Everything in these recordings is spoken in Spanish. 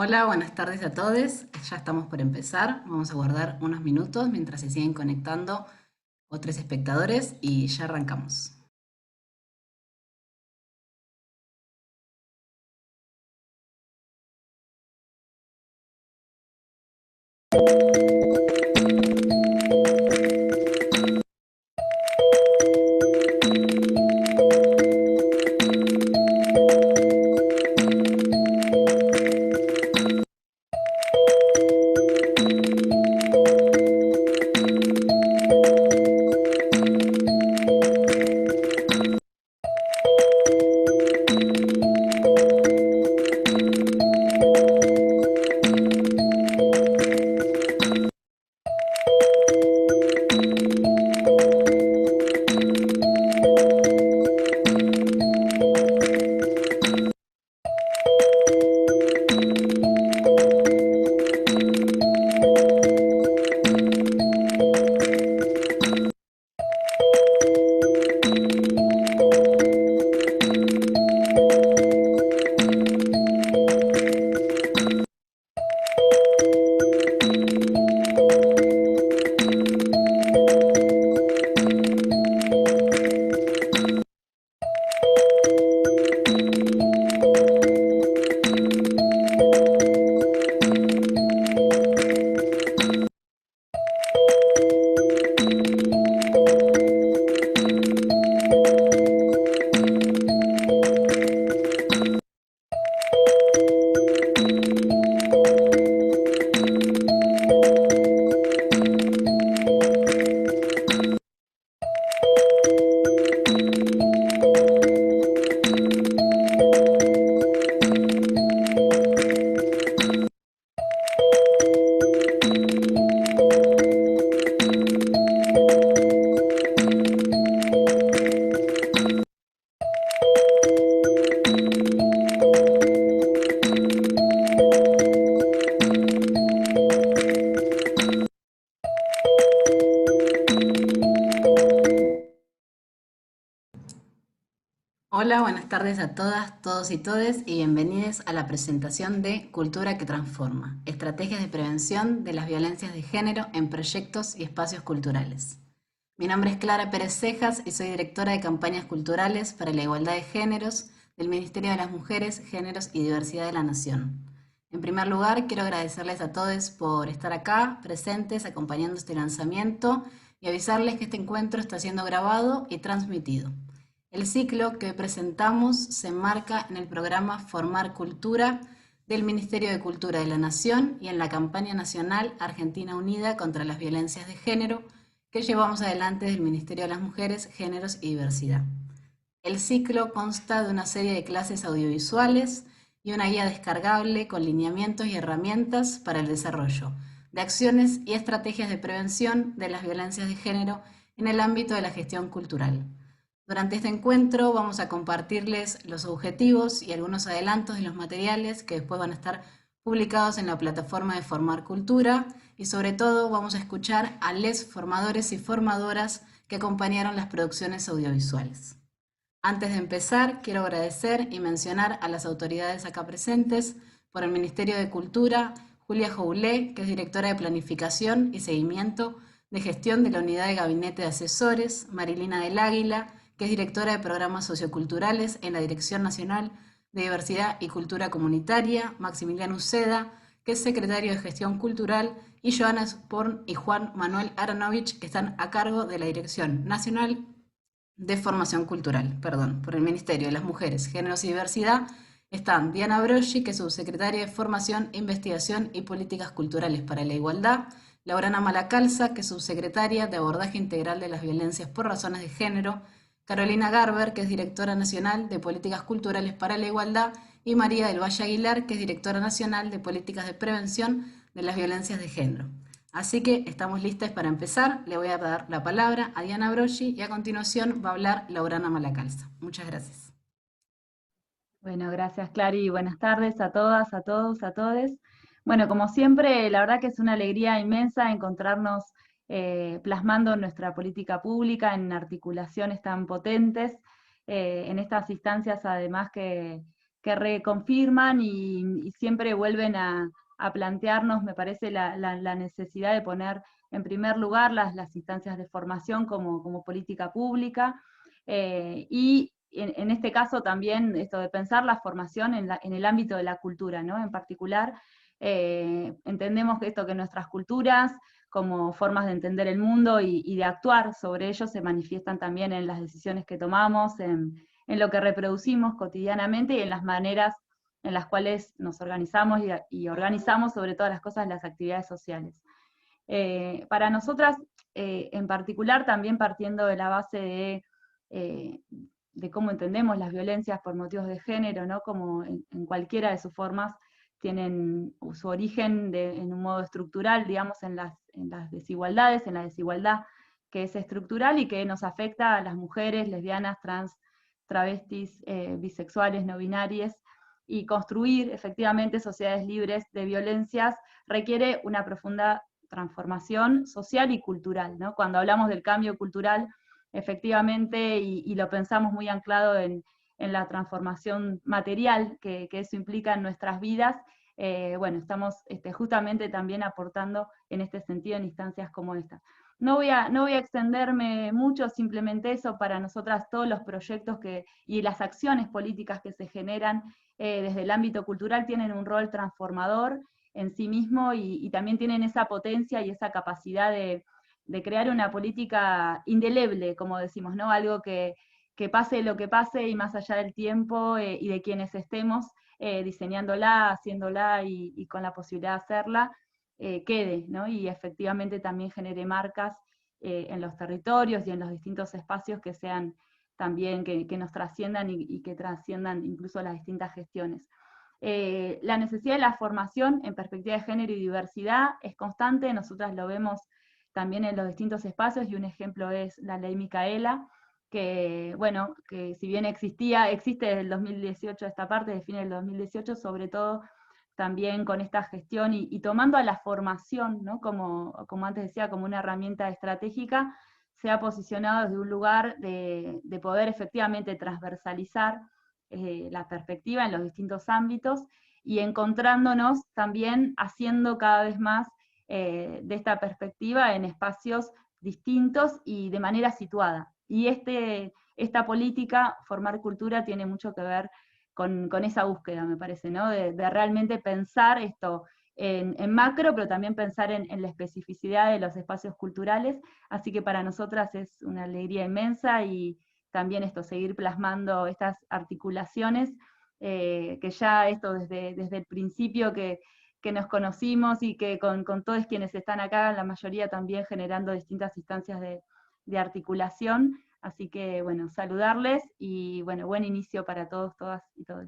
Hola, buenas tardes a todos. Ya estamos por empezar. Vamos a guardar unos minutos mientras se siguen conectando otros espectadores y ya arrancamos. Hola, buenas tardes a todas, todos y todes y bienvenidos a la presentación de Cultura que Transforma, estrategias de prevención de las violencias de género en proyectos y espacios culturales. Mi nombre es Clara Pérez Cejas y soy directora de campañas culturales para la igualdad de géneros del Ministerio de las Mujeres, Géneros y Diversidad de la Nación. En primer lugar, quiero agradecerles a todos por estar acá, presentes, acompañando este lanzamiento y avisarles que este encuentro está siendo grabado y transmitido. El ciclo que hoy presentamos se enmarca en el programa Formar Cultura del Ministerio de Cultura de la Nación y en la campaña nacional Argentina Unida contra las Violencias de Género que llevamos adelante del Ministerio de las Mujeres, Géneros y Diversidad. El ciclo consta de una serie de clases audiovisuales y una guía descargable con lineamientos y herramientas para el desarrollo de acciones y estrategias de prevención de las violencias de género en el ámbito de la gestión cultural. Durante este encuentro vamos a compartirles los objetivos y algunos adelantos de los materiales que después van a estar publicados en la plataforma de Formar Cultura y sobre todo vamos a escuchar a les formadores y formadoras que acompañaron las producciones audiovisuales. Antes de empezar, quiero agradecer y mencionar a las autoridades acá presentes. Por el Ministerio de Cultura, Julia Joulé, que es directora de Planificación y Seguimiento de Gestión de la Unidad de Gabinete de Asesores, Marilina del Águila, que es directora de Programas Socioculturales en la Dirección Nacional de Diversidad y Cultura Comunitaria, Maximiliano Uceda, que es secretario de Gestión Cultural, y Joana Sporn y Juan Manuel Aranovich, que están a cargo de la Dirección Nacional de Formación Cultural, por el Ministerio de las Mujeres, Géneros y Diversidad. Están Diana Broggi, que es subsecretaria de Formación, Investigación y Políticas Culturales para la Igualdad; Laurana Malacalza, que es subsecretaria de Abordaje Integral de las Violencias por Razones de Género; Carolina Garber, que es directora nacional de Políticas Culturales para la Igualdad; y María del Valle Aguilar, que es directora nacional de Políticas de Prevención de las Violencias de Género. Así que estamos listas para empezar. Le voy a dar la palabra a Diana Broggi y a continuación va a hablar Laurana Malacalza. Muchas gracias. Bueno, gracias Clary, buenas tardes a todas, a todos, a todes. Bueno, como siempre, la verdad que es una alegría inmensa encontrarnos plasmando nuestra política pública en articulaciones tan potentes, en estas instancias además que reconfirman y siempre vuelven a plantearnos, me parece, la necesidad de poner en primer lugar las instancias de formación como política pública. Y en este caso también esto de pensar la formación en el ámbito de la cultura, ¿no? En particular, entendemos que nuestras culturas, como formas de entender el mundo y de actuar sobre ello, se manifiestan también en las decisiones que tomamos, en lo que reproducimos cotidianamente y en las maneras en las cuales nos organizamos y organizamos sobre todas las cosas las actividades sociales. Para nosotras, en particular, también partiendo de la base eh, de cómo entendemos las violencias por motivos de género, ¿no? Como en cualquiera de sus formas tienen su origen en un modo estructural, digamos, en las desigualdades, en la desigualdad que es estructural y que nos afecta a las mujeres, lesbianas, trans, travestis, bisexuales, no binarias, y construir efectivamente sociedades libres de violencias requiere una profunda transformación social y cultural, ¿no? Cuando hablamos del cambio cultural, efectivamente, y lo pensamos muy anclado en la transformación material que eso implica en nuestras vidas, bueno, estamos justamente también aportando en este sentido en instancias como esta. No voy a extenderme mucho, simplemente eso, para nosotras todos los proyectos y las acciones políticas que se generan desde el ámbito cultural tienen un rol transformador en sí mismo y también tienen esa potencia y esa capacidad de crear una política indeleble, como decimos, ¿no? Algo que pase lo que pase y más allá del tiempo y de quienes estemos diseñándola, haciéndola y con la posibilidad de hacerla, quede, ¿no? Y efectivamente también genere marcas en los territorios y en los distintos espacios que sean también, que nos trasciendan y que trasciendan incluso las distintas gestiones. La necesidad de la formación en perspectiva de género y diversidad es constante, nosotras lo vemos también en los distintos espacios, y un ejemplo es la ley Micaela, que, bueno, que si bien existe desde el 2018 esta parte, define el 2018, sobre todo también con esta gestión y tomando a la formación, ¿no? Como antes decía, como una herramienta estratégica, se ha posicionado desde un lugar de poder efectivamente transversalizar la perspectiva en los distintos ámbitos y encontrándonos también haciendo cada vez más de esta perspectiva en espacios distintos y de manera situada. Y esta política, Formar Cultura, tiene mucho que ver con esa búsqueda, me parece, ¿no? De realmente pensar esto en macro, pero también pensar en la especificidad de los espacios culturales. Así que para nosotras es una alegría inmensa y también seguir plasmando estas articulaciones, que ya esto desde el principio que nos conocimos y que con todos quienes están acá, la mayoría también generando distintas instancias de articulación. Así que, bueno, saludarles y, bueno, buen inicio para todos, todas y todos.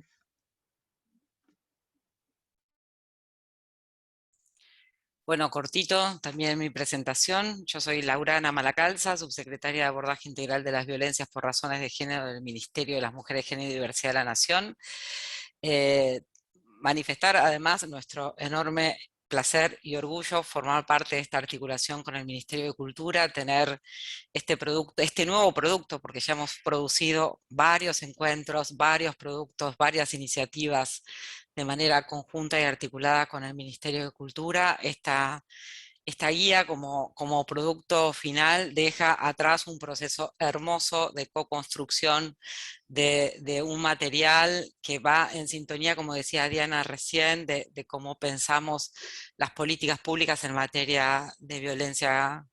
Bueno, cortito también mi presentación. Yo soy Laurana Malacalza, subsecretaria de Abordaje Integral de las Violencias por Razones de Género del Ministerio de las Mujeres, Género y Diversidad de la Nación. Manifestar además nuestro enorme placer y orgullo formar parte de esta articulación con el Ministerio de Cultura, tener este nuevo producto, porque ya hemos producido varios encuentros, varios productos, varias iniciativas de manera conjunta y articulada con el Ministerio de Cultura. Esta esta guía como producto final deja atrás un proceso hermoso de co-construcción de un material que va en sintonía, como decía Diana recién, de cómo pensamos las políticas públicas en materia de violencia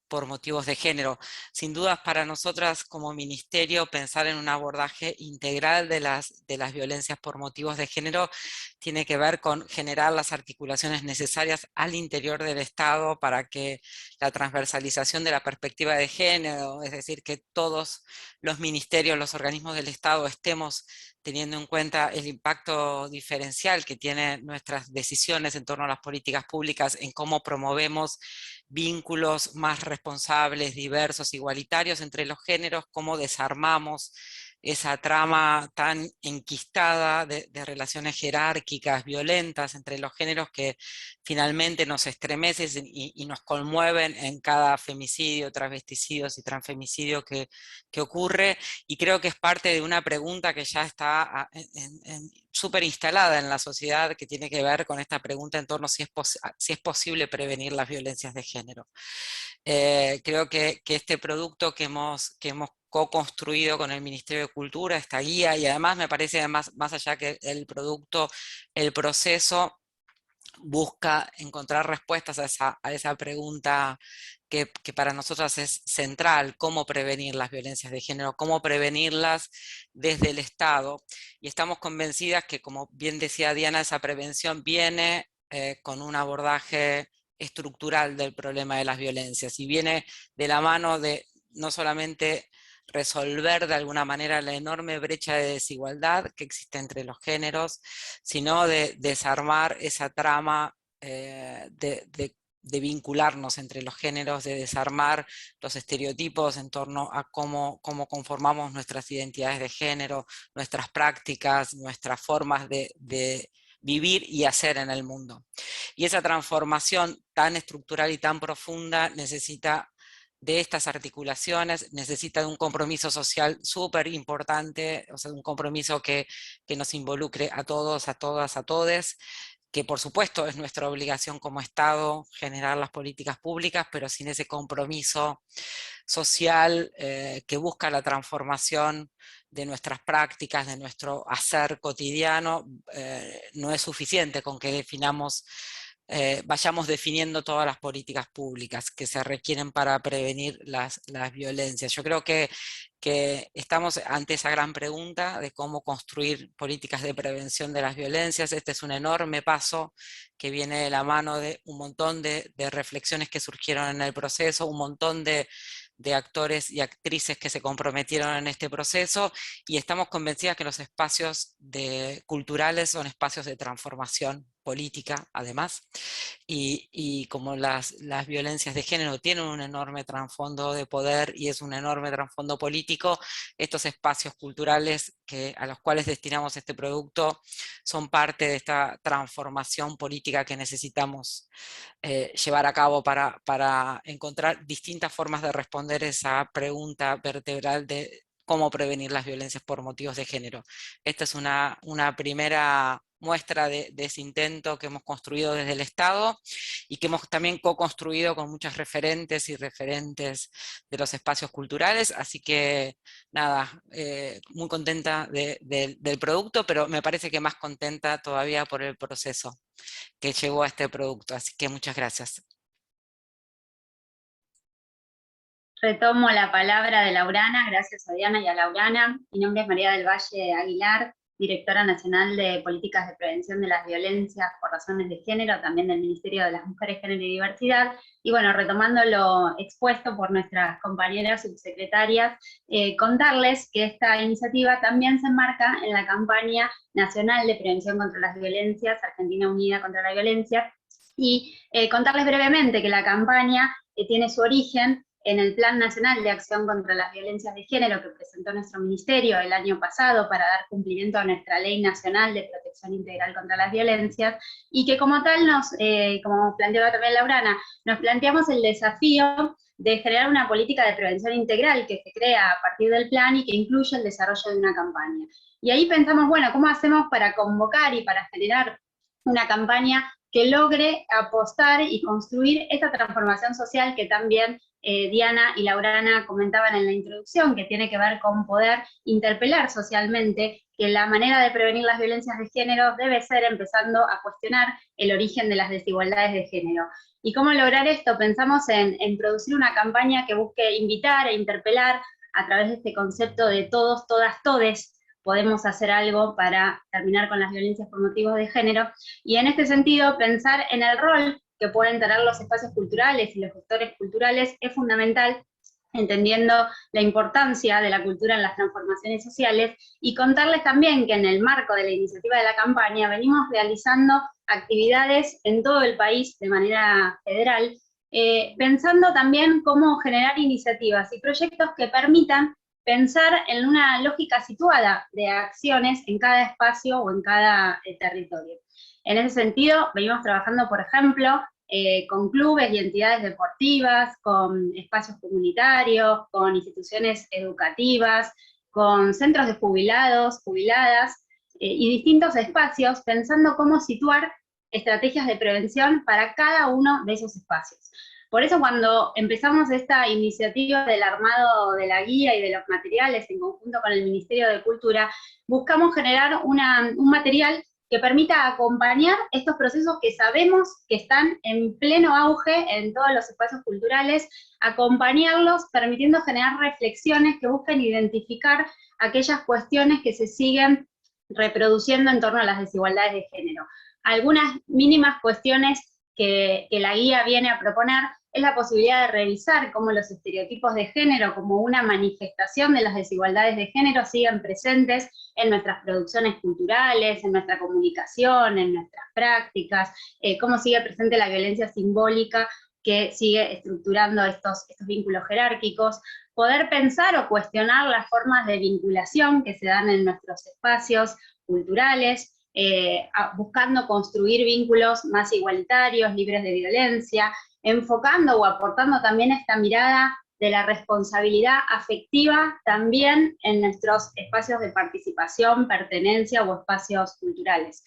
por motivos de género. Sin dudas para nosotras como ministerio pensar en un abordaje integral de las violencias por motivos de género tiene que ver con generar las articulaciones necesarias al interior del Estado para que la transversalización de la perspectiva de género, es decir, que todos los ministerios, los organismos del Estado estemos teniendo en cuenta el impacto diferencial que tienen nuestras decisiones en torno a las políticas públicas en cómo promovemos vínculos más responsables, diversos, igualitarios entre los géneros, cómo desarmamos esa trama tan enquistada de relaciones jerárquicas, violentas entre los géneros que finalmente nos estremecen y nos conmueven en cada femicidio, transvesticidio y transfemicidio que ocurre, y creo que es parte de una pregunta que ya está súper instalada en la sociedad, que tiene que ver con esta pregunta en torno a si es posible prevenir las violencias de género. Creo que este producto que hemos co-construido con el Ministerio de Cultura, esta guía, y además me parece más allá que el producto, el proceso busca encontrar respuestas a esa pregunta que para nosotras es central: cómo prevenir las violencias de género, cómo prevenirlas desde el Estado. Y estamos convencidas que, como bien decía Diana, esa prevención viene con un abordaje estructural del problema de las violencias, y viene de la mano de no solamente resolver de alguna manera la enorme brecha de desigualdad que existe entre los géneros, sino de desarmar esa trama de vincularnos entre los géneros, de desarmar los estereotipos en torno a cómo conformamos nuestras identidades de género, nuestras prácticas, nuestras formas de vivir y hacer en el mundo. Y esa transformación tan estructural y tan profunda necesita de estas articulaciones, necesita de un compromiso social súper importante, o sea, un compromiso que nos involucre a todos, a todas, a todes, que por supuesto es nuestra obligación como Estado generar las políticas públicas, pero sin ese compromiso social que busca la transformación de nuestras prácticas, de nuestro hacer cotidiano, no es suficiente con que definamos, vayamos definiendo todas las políticas públicas que se requieren para prevenir las violencias. Yo creo que estamos ante esa gran pregunta de cómo construir políticas de prevención de las violencias. Este es un enorme paso que viene de la mano de un montón de reflexiones que surgieron en el proceso, un montón de actores y actrices que se comprometieron en este proceso, y estamos convencidas que los espacios culturales son espacios de transformación política, además, y como las violencias de género tienen un enorme trasfondo de poder y es un enorme trasfondo político, estos espacios culturales a los cuales destinamos este producto son parte de esta transformación política que necesitamos llevar a cabo para encontrar distintas formas de responder esa pregunta vertebral de cómo prevenir las violencias por motivos de género. Esta es una primera muestra de ese intento que hemos construido desde el Estado y que hemos también co-construido con muchas referentes y referentes de los espacios culturales, así que nada, muy contenta del producto, pero me parece que más contenta todavía por el proceso que llevó a este producto, así que muchas gracias. Retomo la palabra de Laurana, gracias a Diana y a Laurana. Mi nombre es María del Valle Aguilar, directora nacional de Políticas de Prevención de las Violencias por Razones de Género, también del Ministerio de las Mujeres, Género y Diversidad. Y bueno, retomando lo expuesto por nuestras compañeras subsecretarias, contarles que esta iniciativa también se enmarca en la campaña nacional de prevención contra las violencias, Argentina Unida contra la Violencia, y contarles brevemente que la campaña tiene su origen en el Plan Nacional de Acción contra las Violencias de Género que presentó nuestro ministerio el año pasado para dar cumplimiento a nuestra Ley Nacional de Protección Integral contra las Violencias, y que como tal como planteaba también Laurana, nos planteamos el desafío de generar una política de prevención integral que se crea a partir del plan y que incluye el desarrollo de una campaña. Y ahí pensamos, bueno, ¿cómo hacemos para convocar y para generar una campaña que logre apostar y construir esta transformación social que también Diana y Laurana comentaban en la introducción, que tiene que ver con poder interpelar socialmente que la manera de prevenir las violencias de género debe ser empezando a cuestionar el origen de las desigualdades de género. ¿Y cómo lograr esto? Pensamos en producir una campaña que busque invitar e interpelar a través de este concepto de todos, todas, todes, podemos hacer algo para terminar con las violencias por motivos de género, y en este sentido pensar en el rol que pueden tener los espacios culturales y los gestores culturales es fundamental, entendiendo la importancia de la cultura en las transformaciones sociales, y contarles también que en el marco de la iniciativa de la campaña venimos realizando actividades en todo el país de manera federal, pensando también cómo generar iniciativas y proyectos que permitan pensar en una lógica situada de acciones en cada espacio o en cada territorio. En ese sentido, venimos trabajando, por ejemplo, con clubes y entidades deportivas, con espacios comunitarios, con instituciones educativas, con centros de jubilados, jubiladas, y distintos espacios, pensando cómo situar estrategias de prevención para cada uno de esos espacios. Por eso cuando empezamos esta iniciativa del armado de la guía y de los materiales en conjunto con el Ministerio de Cultura, buscamos generar un material que permita acompañar estos procesos que sabemos que están en pleno auge en todos los espacios culturales, acompañarlos permitiendo generar reflexiones que busquen identificar aquellas cuestiones que se siguen reproduciendo en torno a las desigualdades de género. Algunas mínimas cuestiones que la guía viene a proponer es la posibilidad de revisar cómo los estereotipos de género, como una manifestación de las desigualdades de género, siguen presentes en nuestras producciones culturales, en nuestra comunicación, en nuestras prácticas, cómo sigue presente la violencia simbólica que sigue estructurando estos vínculos jerárquicos, poder pensar o cuestionar las formas de vinculación que se dan en nuestros espacios culturales, buscando construir vínculos más igualitarios, libres de violencia, enfocando o aportando también esta mirada de la responsabilidad afectiva también en nuestros espacios de participación, pertenencia o espacios culturales.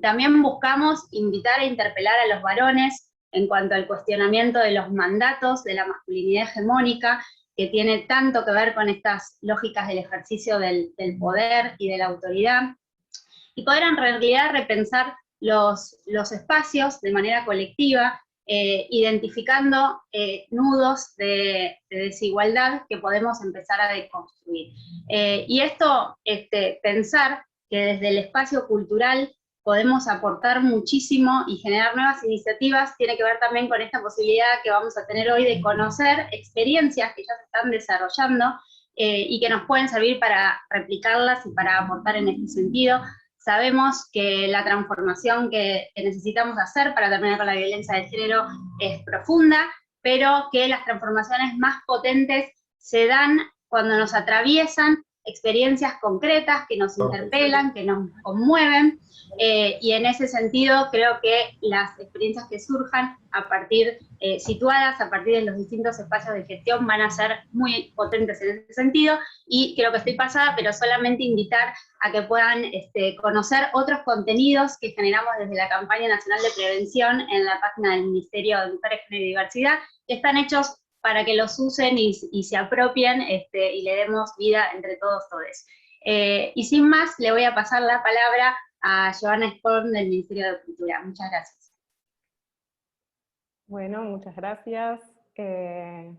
También buscamos invitar e interpelar a los varones en cuanto al cuestionamiento de los mandatos de la masculinidad hegemónica, que tiene tanto que ver con estas lógicas del ejercicio del poder y de la autoridad, y poder en realidad repensar los espacios de manera colectiva, identificando nudos de desigualdad que podemos empezar a deconstruir. Y esto, pensar que desde el espacio cultural podemos aportar muchísimo y generar nuevas iniciativas, tiene que ver también con esta posibilidad que vamos a tener hoy de conocer experiencias que ya se están desarrollando y que nos pueden servir para replicarlas y para aportar en este sentido. Sabemos que la transformación que necesitamos hacer para terminar con la violencia de género es profunda, pero que las transformaciones más potentes se dan cuando nos atraviesan experiencias concretas que nos interpelan, que nos conmueven, y en ese sentido creo que las experiencias que surjan a partir, situadas a partir de los distintos espacios de gestión, van a ser muy potentes en ese sentido, y creo que estoy pasada, pero solamente invitar a que puedan conocer otros contenidos que generamos desde la Campaña Nacional de Prevención en la página del Ministerio de Mujeres, Género y Diversidad, que están hechos para que los usen y se apropien y le demos vida entre todos todes. Y sin más, le voy a pasar la palabra a Joana Sporn del Ministerio de Cultura. Muchas gracias. Bueno, muchas gracias.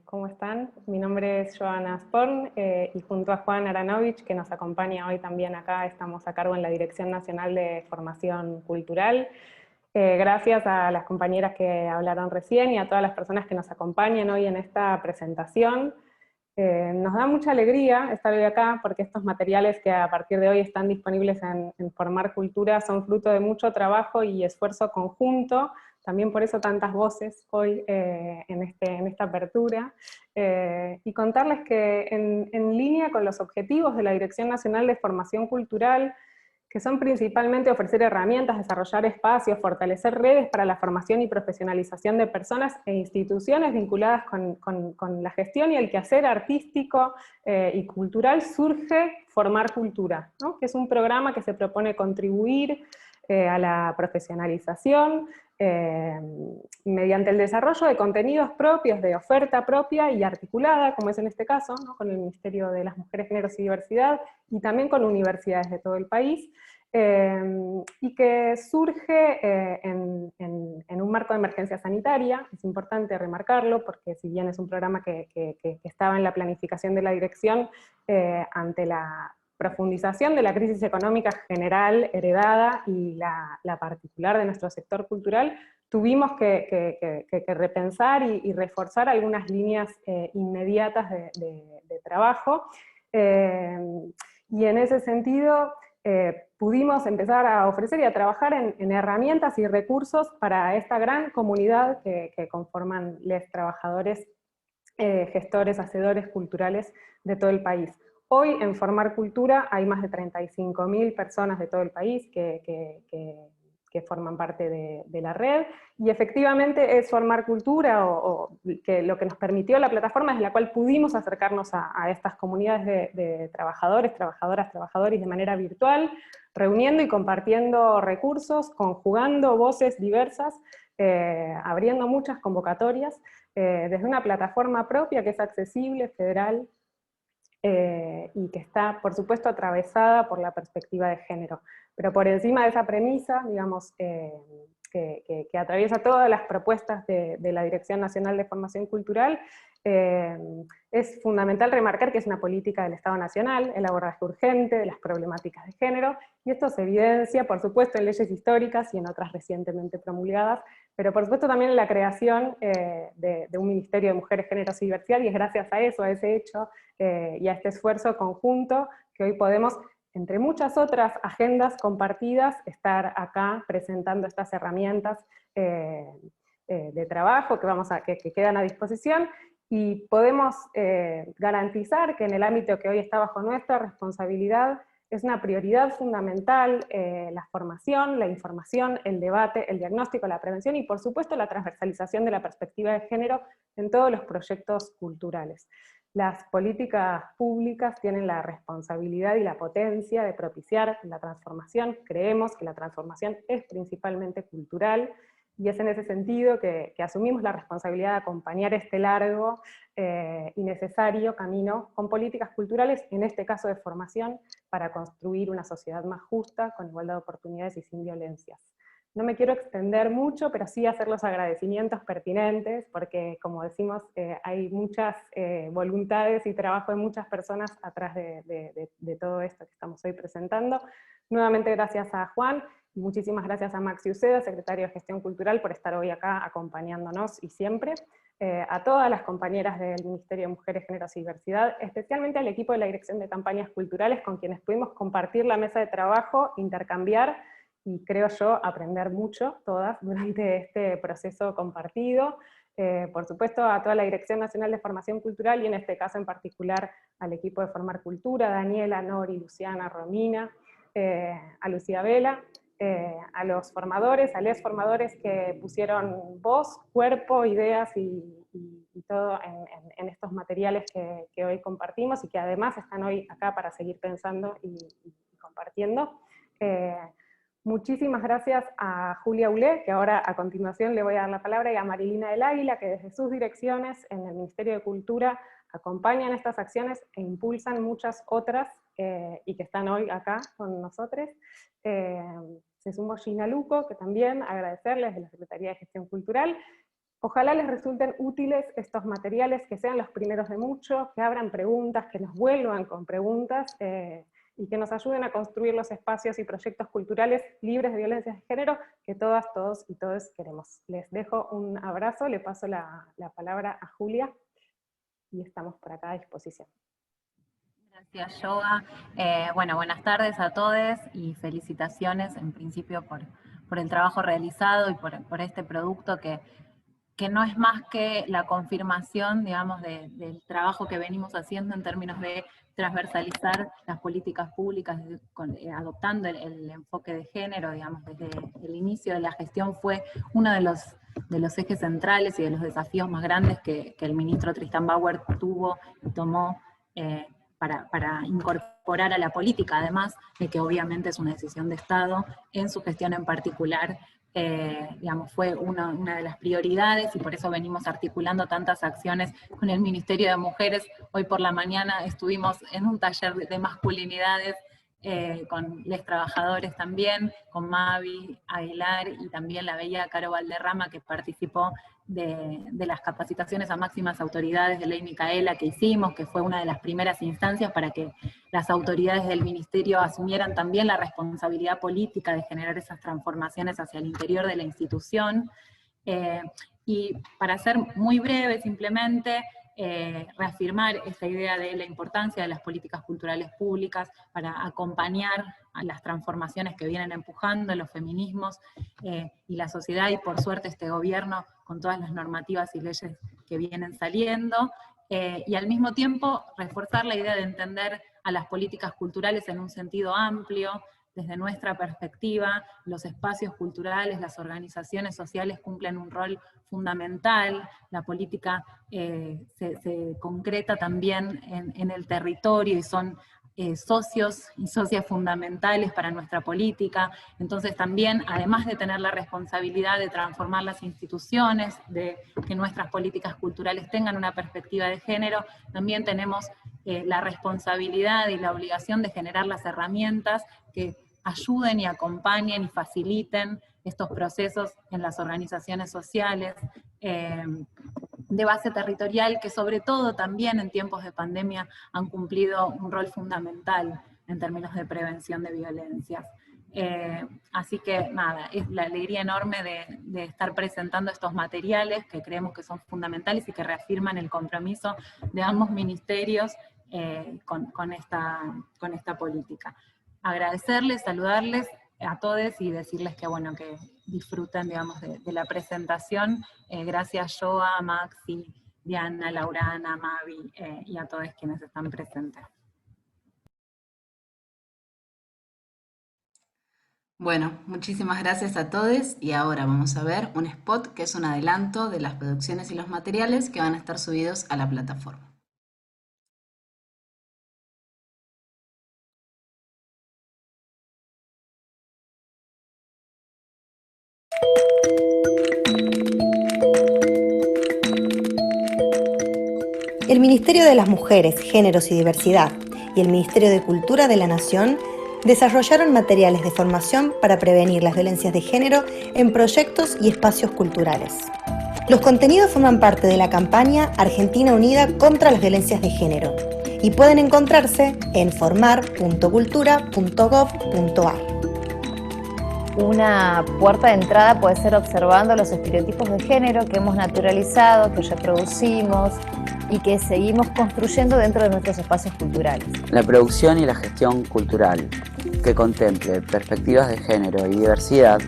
¿Cómo están? Mi nombre es Joana Sporn y junto a Juan Aranovich, que nos acompaña hoy también acá, estamos a cargo en la Dirección Nacional de Formación Cultural. Gracias a las compañeras que hablaron recién y a todas las personas que nos acompañan hoy en esta presentación. Nos da mucha alegría estar hoy acá porque estos materiales que a partir de hoy están disponibles en Formar Cultura son fruto de mucho trabajo y esfuerzo conjunto, también por eso tantas voces hoy en esta apertura, y contarles que en línea con los objetivos de la Dirección Nacional de Formación Cultural, que son principalmente ofrecer herramientas, desarrollar espacios, fortalecer redes para la formación y profesionalización de personas e instituciones vinculadas con la gestión y el quehacer artístico y cultural, surge Formar Cultura, ¿no? Que es un programa que se propone contribuir a la profesionalización, mediante el desarrollo de contenidos propios, de oferta propia y articulada, como es en este caso, ¿no?, con el Ministerio de las Mujeres, Géneros y Diversidad, y también con universidades de todo el país, y que surge en un marco de emergencia sanitaria. Es importante remarcarlo, porque si bien es un programa que estaba en la planificación de la dirección, ante la profundización de la crisis económica general heredada y la particular de nuestro sector cultural, tuvimos que repensar y reforzar algunas líneas inmediatas de trabajo, y en ese sentido pudimos empezar a ofrecer y a trabajar en herramientas y recursos para esta gran comunidad que conforman los trabajadores, gestores, hacedores culturales de todo el país. Hoy en Formar Cultura hay más de 35.000 personas de todo el país que forman parte de la red, y efectivamente es Formar Cultura, o que lo que nos permitió la plataforma, es la cual pudimos acercarnos a estas comunidades de trabajadores, trabajadoras, trabajadores de manera virtual, reuniendo y compartiendo recursos, conjugando voces diversas, abriendo muchas convocatorias, desde una plataforma propia que es accesible, federal, y que está, por supuesto, atravesada por la perspectiva de género. Pero por encima de esa premisa, digamos, que atraviesa todas las propuestas de la Dirección Nacional de Formación Cultural, es fundamental remarcar que es una política del Estado Nacional, el abordaje urgente de las problemáticas de género, y esto se evidencia, por supuesto, en leyes históricas y en otras recientemente promulgadas, pero por supuesto también en la creación de un Ministerio de Mujeres, Géneros y Diversidad, y es gracias a eso, a ese hecho, y a este esfuerzo conjunto, que hoy podemos, entre muchas otras agendas compartidas, estar acá presentando estas herramientas de trabajo que quedan a disposición, y podemos garantizar que en el ámbito que hoy está bajo nuestra responsabilidad, es una prioridad fundamental la formación, la información, el debate, el diagnóstico, la prevención, y por supuesto la transversalización de la perspectiva de género en todos los proyectos culturales. Las políticas públicas tienen la responsabilidad y la potencia de propiciar la transformación. Creemos que la transformación es principalmente cultural, y es en ese sentido que asumimos la responsabilidad de acompañar este largo y necesario camino con políticas culturales, en este caso de formación, para construir una sociedad más justa, con igualdad de oportunidades y sin violencias. No me quiero extender mucho, pero sí hacer los agradecimientos pertinentes, porque como decimos, hay muchas voluntades y trabajo de muchas personas atrás de todo esto que estamos hoy presentando. Nuevamente gracias a Juan, y muchísimas gracias a Maxi Uceda, secretario de Gestión Cultural, por estar hoy acá acompañándonos, y siempre. A todas las compañeras del Ministerio de Mujeres, Géneros y Diversidad, especialmente al equipo de la Dirección de Campañas Culturales, con quienes pudimos compartir la mesa de trabajo, intercambiar, y creo yo aprender mucho todas durante este proceso compartido. Por supuesto a toda la Dirección Nacional de Formación Cultural, y en este caso en particular al equipo de Formar Cultura, Daniela, Nori, Luciana, Romina, a Lucía Vela, a los formadores, a les formadores que pusieron voz, cuerpo, ideas y todo en estos materiales que hoy compartimos, y que además están hoy acá para seguir pensando y compartiendo. Muchísimas gracias a Julia Ulé, que ahora a continuación le voy a dar la palabra, y a Marilina del Águila, que desde sus direcciones en el Ministerio de Cultura acompañan estas acciones e impulsan muchas otras, y que están hoy acá con nosotros. Se sumó Gina Luco, que también agradecerles de la Secretaría de Gestión Cultural. Ojalá les resulten útiles estos materiales, que sean los primeros de muchos, que abran preguntas, que nos vuelvan con preguntas, y que nos ayuden a construir los espacios y proyectos culturales libres de violencia de género que todas, todos y todos queremos. Les dejo un abrazo, le paso la palabra a Julia, y estamos por acá a disposición. Gracias, Yoga. Bueno, buenas tardes a todos, y felicitaciones en principio por el trabajo realizado y por este producto que no es más que la confirmación, digamos, del trabajo que venimos haciendo en términos de transversalizar las políticas públicas, adoptando el enfoque de género, digamos, desde el inicio de la gestión fue uno de los ejes centrales y de los desafíos más grandes que el ministro Tristan Bauer tuvo y tomó para incorporar a la política, además de que obviamente es una decisión de Estado en su gestión en particular. Digamos, fue una de las prioridades y por eso venimos articulando tantas acciones con el Ministerio de Mujeres. Hoy por la mañana estuvimos en un taller de masculinidades con les trabajadores también, con Mavi Aguilar y también la bella Caro Valderrama, que participó de las capacitaciones a máximas autoridades de Ley Micaela que hicimos, que fue una de las primeras instancias para que las autoridades del ministerio asumieran también la responsabilidad política de generar esas transformaciones hacia el interior de la institución. Y para ser muy breve, simplemente, reafirmar esta idea de la importancia de las políticas culturales públicas para acompañar a las transformaciones que vienen empujando los feminismos y la sociedad, y por suerte este gobierno con todas las normativas y leyes que vienen saliendo, y al mismo tiempo reforzar la idea de entender a las políticas culturales en un sentido amplio. Desde nuestra perspectiva, los espacios culturales, las organizaciones sociales cumplen un rol fundamental, la política se concreta también en el territorio y son socios y socias fundamentales para nuestra política. Entonces también, además de tener la responsabilidad de transformar las instituciones, de que nuestras políticas culturales tengan una perspectiva de género, también tenemos la responsabilidad y la obligación de generar las herramientas que ayuden y acompañen y faciliten estos procesos en las organizaciones sociales de base territorial, que sobre todo también en tiempos de pandemia han cumplido un rol fundamental en términos de prevención de violencias. Así que nada, es la alegría enorme de estar presentando estos materiales que creemos que son fundamentales y que reafirman el compromiso de ambos ministerios con esta política. Agradecerles, saludarles a todos y decirles que bueno, que disfruten, digamos, de la presentación. Gracias Joa, Maxi, Diana, Laurana, Mavi y a todos quienes están presentes. Bueno, muchísimas gracias a todos y ahora vamos a ver un spot que es un adelanto de las producciones y los materiales que van a estar subidos a la plataforma. El Ministerio de las Mujeres, Géneros y Diversidad y el Ministerio de Cultura de la Nación desarrollaron materiales de formación para prevenir las violencias de género en proyectos y espacios culturales. Los contenidos forman parte de la campaña Argentina Unida contra las Violencias de Género y pueden encontrarse en formar.cultura.gov.ar. Una puerta de entrada puede ser observando los estereotipos de género que hemos naturalizado, que reproducimos y que seguimos construyendo dentro de nuestros espacios culturales. La producción y la gestión cultural, que contemple perspectivas de género y diversidad,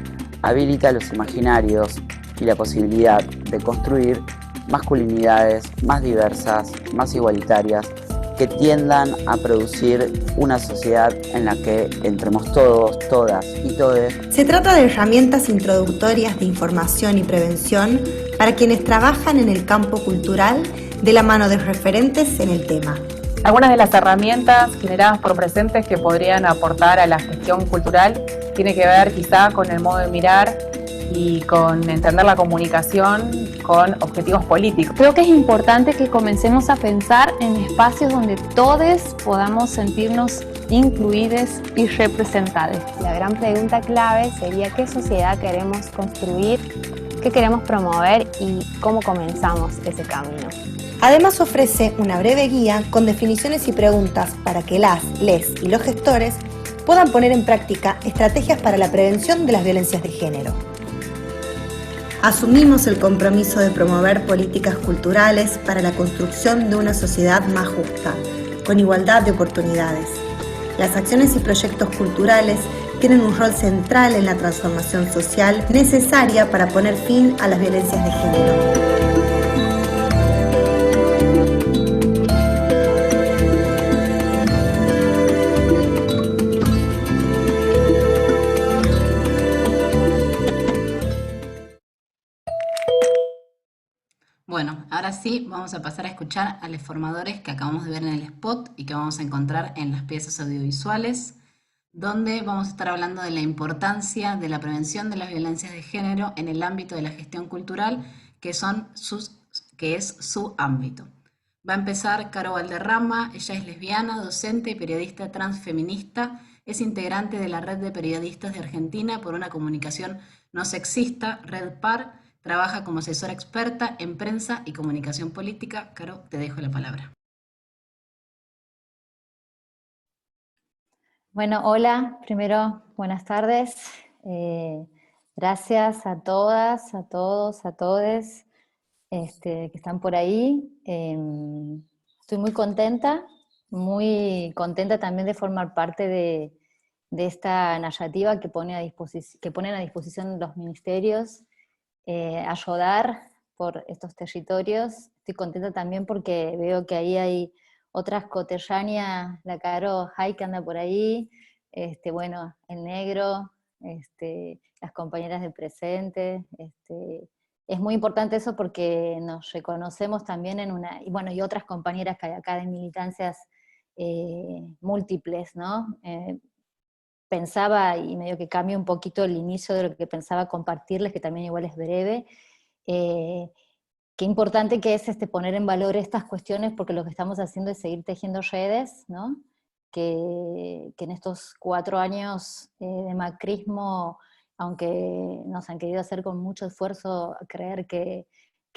habilita los imaginarios y la posibilidad de construir masculinidades más diversas, más igualitarias, que tiendan a producir una sociedad en la que entremos todos, todas y todes. Se trata de herramientas introductorias de información y prevención para quienes trabajan en el campo cultural de la mano de referentes en el tema. Algunas de las herramientas generadas por presentes que podrían aportar a la gestión cultural tiene que ver quizá con el modo de mirar y con entender la comunicación con objetivos políticos. Creo que es importante que comencemos a pensar en espacios donde todos podamos sentirnos incluidos y representados. La gran pregunta clave sería qué sociedad queremos construir, qué queremos promover y cómo comenzamos ese camino. Además ofrece una breve guía con definiciones y preguntas para que les y los gestores puedan poner en práctica estrategias para la prevención de las violencias de género. Asumimos el compromiso de promover políticas culturales para la construcción de una sociedad más justa, con igualdad de oportunidades. Las acciones y proyectos culturales tienen un rol central en la transformación social necesaria para poner fin a las violencias de género. Bueno, ahora sí, vamos a pasar a escuchar a los formadores que acabamos de ver en el spot y que vamos a encontrar en las piezas audiovisuales, donde vamos a estar hablando de la importancia de la prevención de las violencias de género en el ámbito de la gestión cultural, que es su ámbito. Va a empezar Caro Valderrama. Ella es lesbiana, docente y periodista transfeminista. Es integrante de la Red de Periodistas de Argentina por una Comunicación No Sexista, Red PAR. Trabaja como asesora experta en prensa y comunicación política. Caro, te dejo la palabra. Bueno, hola, primero, buenas tardes. Gracias a todas, a todos, a todes que están por ahí. Estoy muy contenta también de formar parte de esta narrativa que ponen a disposición los ministerios, ayudar por estos territorios. Estoy contenta también porque veo que ahí hay otras coterráneas, la Caro Jai que anda por ahí, bueno, el negro, las compañeras del presente. Es muy importante eso porque nos reconocemos también y otras compañeras que hay acá de militancias múltiples, ¿no? Pensaba, y medio que cambio un poquito el inicio de lo que pensaba compartirles, que también igual es breve, qué importante que es poner en valor estas cuestiones, porque lo que estamos haciendo es seguir tejiendo redes, ¿no? Que en estos 4 años de macrismo, aunque nos han querido hacer con mucho esfuerzo creer que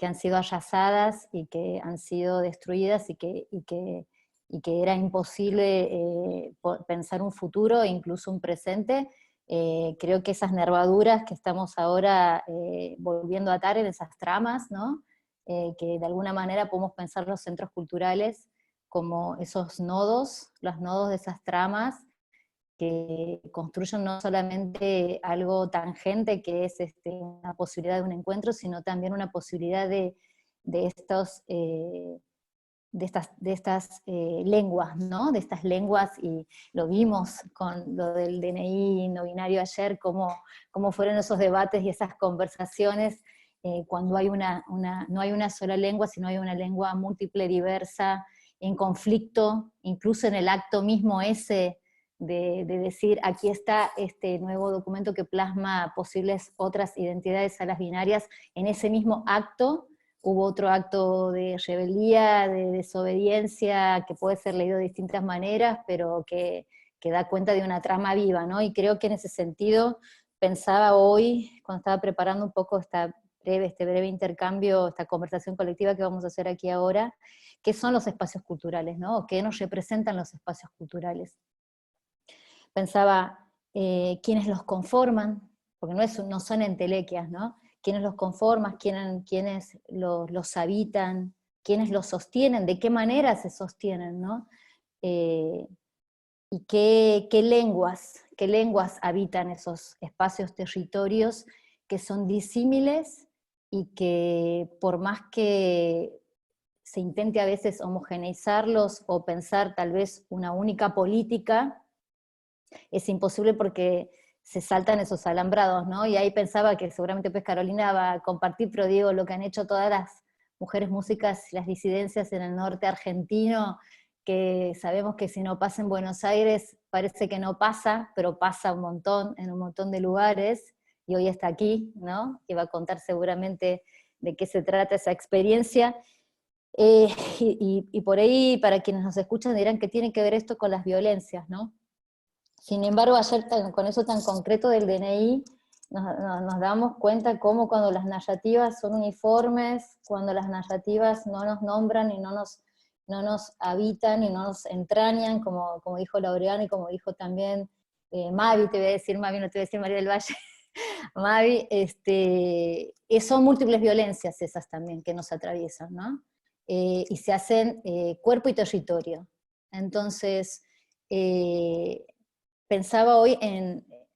han sido arrasadas y que han sido destruidas y que era imposible pensar un futuro e incluso un presente, creo que esas nervaduras que estamos ahora volviendo a atar en esas tramas, ¿no? Que de alguna manera podemos pensar los centros culturales como esos nodos, los nodos de esas tramas, que construyen no solamente algo tangente, que es una posibilidad de un encuentro, sino también una posibilidad de estas lenguas, ¿no? De estas lenguas, y lo vimos con lo del DNI no binario ayer, cómo fueron esos debates y esas conversaciones cuando hay no hay una sola lengua, sino hay una lengua múltiple, diversa, en conflicto, incluso en el acto mismo ese de decir, aquí está este nuevo documento que plasma posibles otras identidades a las binarias. En ese mismo acto hubo otro acto de rebeldía, de desobediencia, que puede ser leído de distintas maneras, pero que da cuenta de una trama viva, ¿no? Y creo que en ese sentido pensaba hoy, cuando estaba preparando un poco este breve intercambio, esta conversación colectiva que vamos a hacer aquí ahora, ¿qué son los espacios culturales, ¿no? ¿Qué nos representan los espacios culturales? Pensaba, ¿quiénes los conforman? Porque no son entelequias, ¿no? ¿Quiénes los conforman? ¿Quiénes los habitan? ¿Quiénes los sostienen? ¿De qué manera se sostienen, ¿no? ¿Y qué lenguas habitan esos espacios, territorios que son disímiles y que por más que se intente a veces homogeneizarlos o pensar tal vez una única política, es imposible porque se saltan esos alambrados, ¿no? Y ahí pensaba que seguramente pues Carolina va a compartir, pero digo, lo que han hecho todas las mujeres músicas y las disidencias en el norte argentino, que sabemos que si no pasa en Buenos Aires, parece que no pasa, pero pasa un montón, en un montón de lugares, y hoy está aquí, ¿no? Que va a contar seguramente de qué se trata esa experiencia. Y por ahí, para quienes nos escuchan, dirán que tiene que ver esto con las violencias, ¿no? Sin embargo, ayer con eso tan concreto del DNI, nos damos cuenta cómo cuando las narrativas son uniformes, cuando las narrativas no nos nombran y no nos habitan y no nos entrañan, como dijo Laureano y como dijo también Mavi, te voy a decir Mavi, no te voy a decir María del Valle, Mavi, son múltiples violencias esas también que nos atraviesan, ¿no? Y se hacen cuerpo y territorio. Entonces, pensaba hoy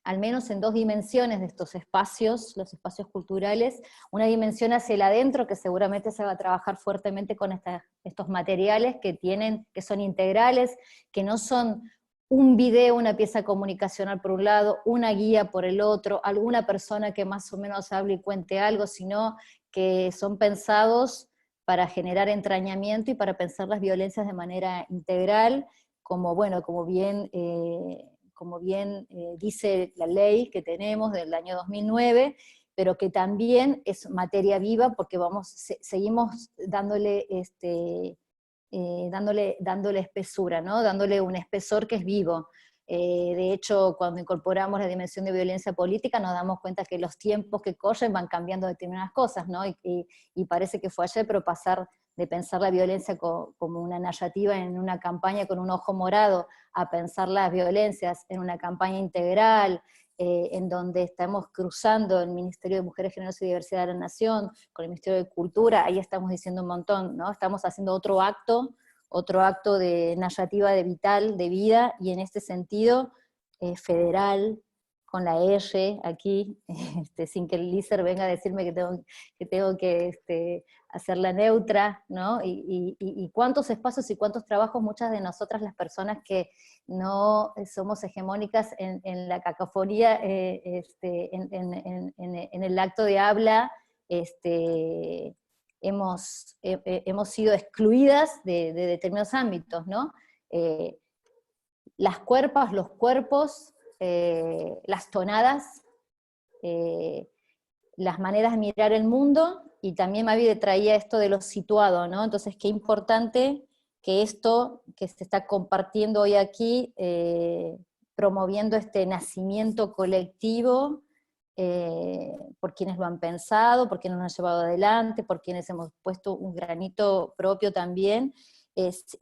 al menos en 2 dimensiones de estos espacios, los espacios culturales, una dimensión hacia el adentro, que seguramente se va a trabajar fuertemente con estos materiales que son integrales, que no son un video, una pieza comunicacional por un lado, una guía por el otro, alguna persona que más o menos hable y cuente algo, sino que son pensados para generar entrañamiento y para pensar las violencias de manera integral, como bien dice la ley que tenemos del año 2009, pero que también es materia viva porque seguimos dándole espesura, ¿no? Dándole un espesor que es vivo. De hecho, cuando incorporamos la dimensión de violencia política, nos damos cuenta que los tiempos que corren van cambiando determinadas cosas, ¿no? Y parece que fue ayer, pero pasar de pensar la violencia como una narrativa en una campaña con un ojo morado, a pensar las violencias en una campaña integral, en donde estamos cruzando el Ministerio de Mujeres, Géneros y Diversidad de la Nación con el Ministerio de Cultura, ahí estamos diciendo un montón, ¿no? Estamos haciendo otro acto de narrativa de vital, de vida, y en este sentido, federal, con la R aquí, sin que el líder venga a decirme que tengo que hacerla neutra, ¿no? Y cuántos espacios y cuántos trabajos muchas de nosotras, las personas que no somos hegemónicas en la cacofonía, en el acto de habla, hemos sido excluidas de determinados ámbitos, ¿no? Las cuerpas, los cuerpos, las tonadas, las maneras de mirar el mundo, y también Mavi traía esto de lo situado, ¿no? Entonces qué importante que esto que se está compartiendo hoy aquí, promoviendo este nacimiento colectivo, por quienes lo han pensado, por quienes lo han llevado adelante, por quienes hemos puesto un granito propio también, es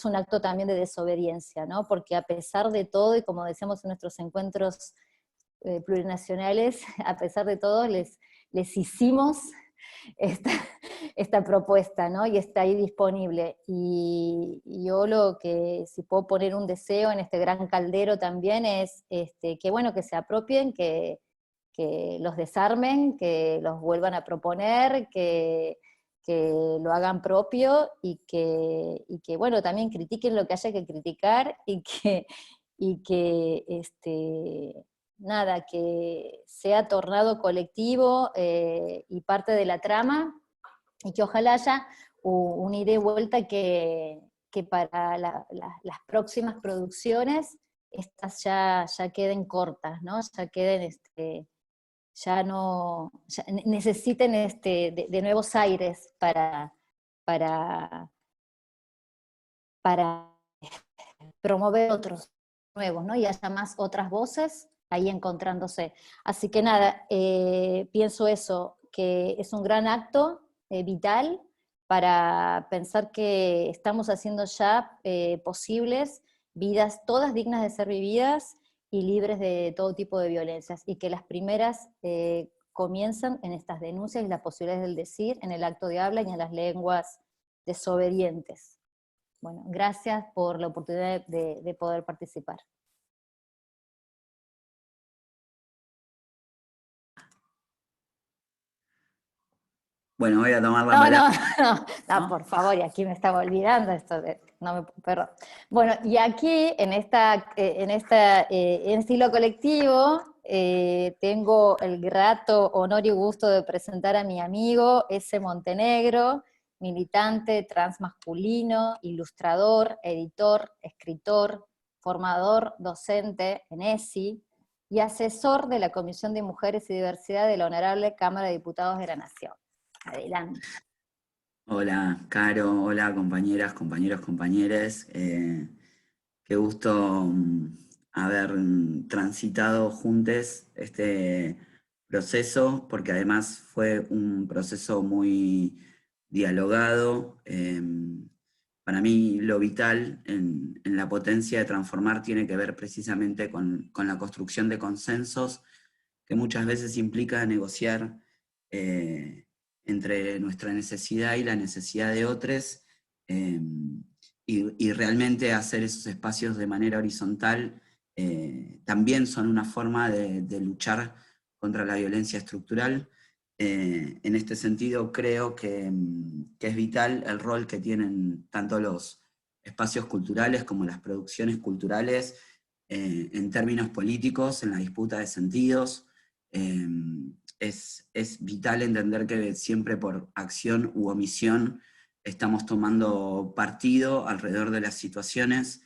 un acto también de desobediencia, ¿no? Porque a pesar de todo, y como decíamos en nuestros encuentros plurinacionales, a pesar de todo, les hicimos esta propuesta, ¿no? Y está ahí disponible. Y yo si puedo poner un deseo en este gran caldero también, es que bueno, que se apropien, que los desarmen, que los vuelvan a proponer, que lo hagan propio, y que bueno, también critiquen lo que haya que criticar, y que nada, que sea tornado colectivo y parte de la trama, y que ojalá haya una ida y vuelta que para las próximas producciones estas ya queden cortas, ¿no? Ya queden, ya necesiten de nuevos aires para promover otros nuevos, ¿no? Y haya más otras voces ahí encontrándose. Así que nada, pienso eso, que es un gran acto vital para pensar que estamos haciendo ya posibles vidas todas dignas de ser vividas y libres de todo tipo de violencias, y que las primeras comienzan en estas denuncias y las posibilidades del decir, en el acto de habla y en las lenguas desobedientes. Bueno, gracias por la oportunidad de poder participar. Bueno, voy a tomar la palabra. No, por favor, y aquí me estaba olvidando esto, perdón. Bueno, y aquí, en este hilo colectivo, tengo el grato honor y gusto de presentar a mi amigo S. Montenegro, militante transmasculino, ilustrador, editor, escritor, formador, docente en ESI, y asesor de la Comisión de Mujeres y Diversidad de la Honorable Cámara de Diputados de la Nación. Adelante. Hola, Caro, hola compañeras, compañeros, compañeres. Qué gusto haber transitado juntos este proceso, porque además fue un proceso muy dialogado. Para mí lo vital en la potencia de transformar tiene que ver precisamente con la construcción de consensos, que muchas veces implica negociar entre nuestra necesidad y la necesidad de otros, y realmente hacer esos espacios de manera horizontal también son una forma de luchar contra la violencia estructural. En este sentido creo que es vital el rol que tienen tanto los espacios culturales como las producciones culturales en términos políticos, en la disputa de sentidos, es vital entender que siempre por acción u omisión estamos tomando partido alrededor de las situaciones,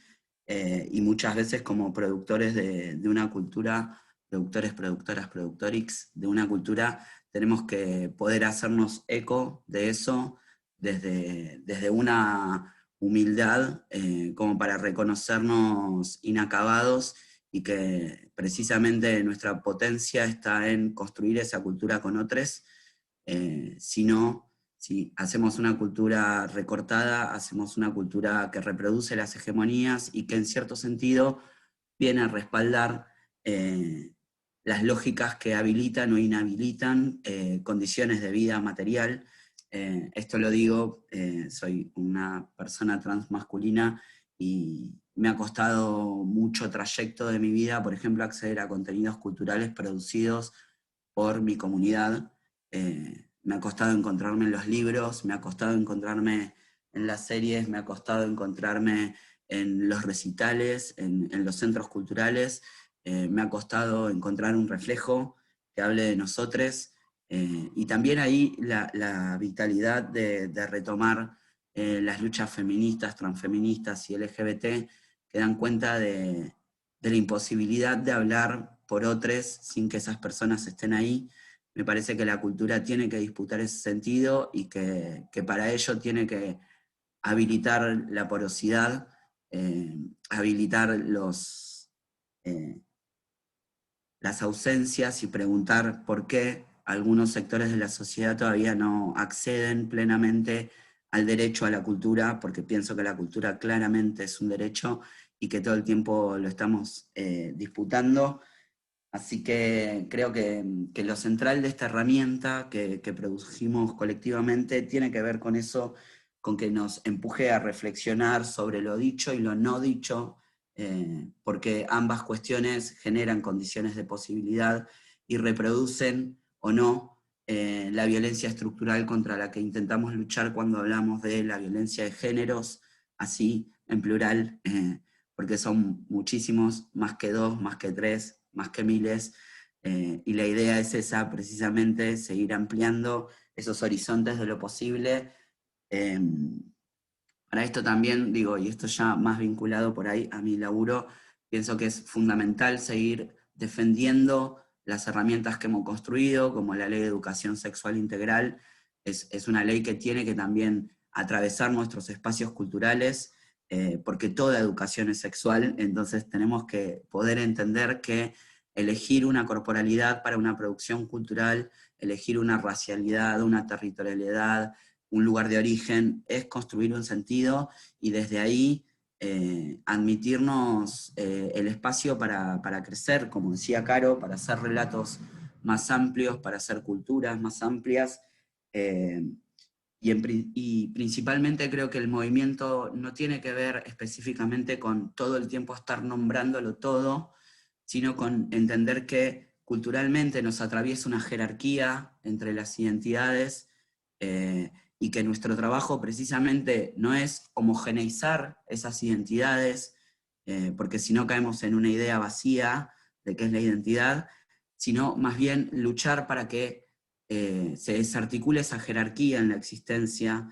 y muchas veces como productores de una cultura, productores, productoras, productorix, de una cultura, tenemos que poder hacernos eco de eso desde una humildad, como para reconocernos inacabados, y que precisamente nuestra potencia está en construir esa cultura con otros. Si hacemos una cultura recortada, hacemos una cultura que reproduce las hegemonías y que en cierto sentido viene a respaldar las lógicas que habilitan o inhabilitan condiciones de vida material. Esto lo digo, soy una persona transmasculina y me ha costado mucho trayecto de mi vida, por ejemplo, acceder a contenidos culturales producidos por mi comunidad. Me ha costado encontrarme en los libros, me ha costado encontrarme en las series, me ha costado encontrarme en los recitales, en los centros culturales, me ha costado encontrar un reflejo que hable de nosotros, y también ahí la vitalidad de retomar las luchas feministas, transfeministas y LGBT, que dan cuenta de la imposibilidad de hablar por otros sin que esas personas estén ahí. Me parece que la cultura tiene que disputar ese sentido, y que para ello tiene que habilitar la porosidad, habilitar las ausencias, y preguntar por qué algunos sectores de la sociedad todavía no acceden plenamente al derecho a la cultura, porque pienso que la cultura claramente es un derecho y que todo el tiempo lo estamos disputando. Así que creo que lo central de esta herramienta que produjimos colectivamente tiene que ver con eso, con que nos empuje a reflexionar sobre lo dicho y lo no dicho, porque ambas cuestiones generan condiciones de posibilidad y reproducen o no la violencia estructural contra la que intentamos luchar cuando hablamos de la violencia de géneros, así en plural, porque son muchísimos, más que dos, más que tres, más que miles, y la idea es esa, precisamente, seguir ampliando esos horizontes de lo posible. Para esto también, digo, y esto ya más vinculado por ahí a mi laburo, pienso que es fundamental seguir defendiendo las herramientas que hemos construido, como la Ley de Educación Sexual Integral. Es una ley que tiene que también atravesar nuestros espacios culturales, porque toda educación es sexual, entonces tenemos que poder entender que elegir una corporalidad para una producción cultural, elegir una racialidad, una territorialidad, un lugar de origen, es construir un sentido, y desde ahí admitirnos el espacio para crecer, como decía Caro, para hacer relatos más amplios, para hacer culturas más amplias, y principalmente creo que el movimiento no tiene que ver específicamente con todo el tiempo estar nombrándolo todo, sino con entender que culturalmente nos atraviesa una jerarquía entre las identidades, y que nuestro trabajo precisamente no es homogeneizar esas identidades, porque si no caemos en una idea vacía de qué es la identidad, sino más bien luchar para que se desarticule esa jerarquía en la existencia,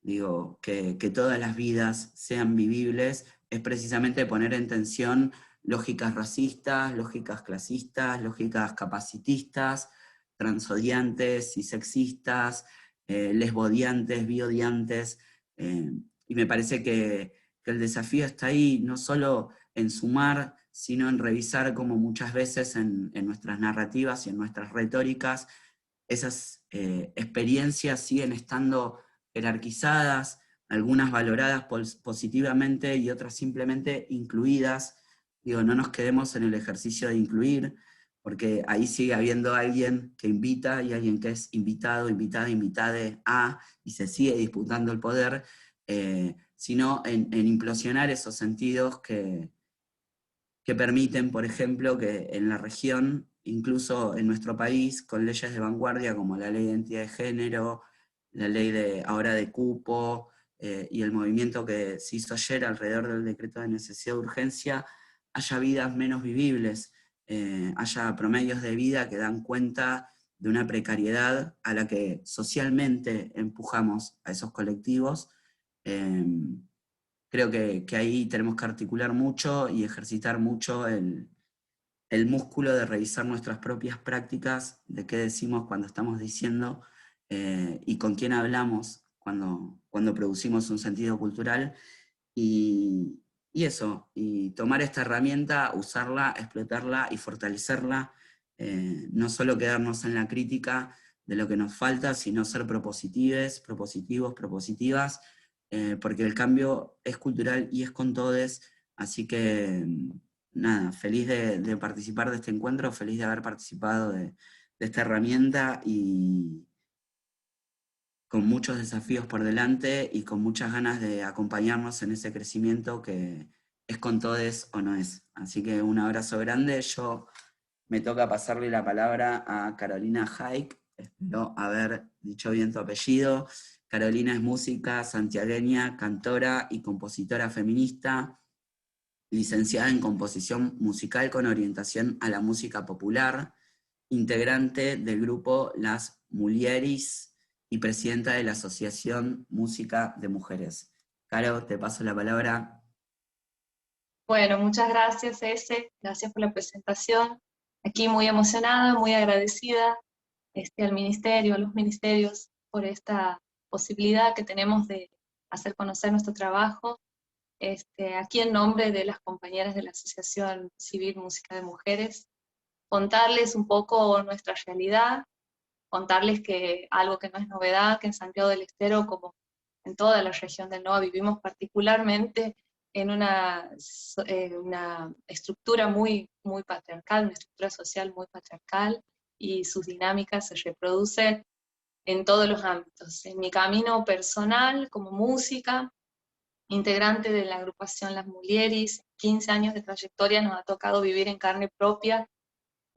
digo, que todas las vidas sean vivibles, es precisamente poner en tensión lógicas racistas, lógicas clasistas, lógicas capacitistas, transodiantes y sexistas, lesbodiantes, biodiantes, y me parece que el desafío está ahí, no solo en sumar, sino en revisar como muchas veces en nuestras narrativas y en nuestras retóricas, esas experiencias siguen estando jerarquizadas, algunas valoradas positivamente y otras simplemente incluidas. Digo, no nos quedemos en el ejercicio de incluir, porque ahí sigue habiendo alguien que invita y alguien que es invitado, invitada, invitade a, y se sigue disputando el poder, sino en implosionar esos sentidos que permiten, por ejemplo, que en la región, incluso en nuestro país, con leyes de vanguardia como la Ley de Identidad de Género, la ley ahora de cupo, y el movimiento que se hizo ayer alrededor del decreto de necesidad de urgencia, haya vidas menos vivibles, haya promedios de vida que dan cuenta una precariedad a la que socialmente empujamos a esos colectivos. Creo que ahí tenemos que articular mucho y ejercitar mucho el músculo de revisar nuestras propias prácticas, de qué decimos cuando estamos diciendo, y con quién hablamos cuando producimos un sentido cultural, y eso, y tomar esta herramienta, usarla, explotarla y fortalecerla, no solo quedarnos en la crítica de lo que nos falta, sino ser propositivos, propositivas, porque el cambio es cultural y es con todes, así que nada, feliz de participar de este encuentro, feliz de haber participado de esta herramienta, y con muchos desafíos por delante y con muchas ganas de acompañarnos en ese crecimiento que es con todes o no es. Así que un abrazo grande. Yo me toca pasarle la palabra a Carolina Haik, espero haber dicho bien tu apellido. Carolina es música santiagueña, cantora y compositora feminista, licenciada en composición musical con orientación a la música popular, integrante del grupo Las Mulieris y presidenta de la Asociación Música de Mujeres. Caro, te paso la palabra. Bueno, muchas gracias, gracias por la presentación. Aquí muy emocionada, muy agradecida al Ministerio, a los ministerios, por esta posibilidad que tenemos de hacer conocer nuestro trabajo. Aquí en nombre de las compañeras de la Asociación Civil Música de Mujeres, contarles un poco nuestra realidad, contarles que algo que no es novedad, que en Santiago del Estero, como en toda la región del NOA, vivimos particularmente en una estructura muy patriarcal, una estructura social muy patriarcal, y sus dinámicas se reproducen en todos los ámbitos. En mi camino personal, como música, integrante de la agrupación Las Mulieris, 15 años de trayectoria, nos ha tocado vivir en carne propia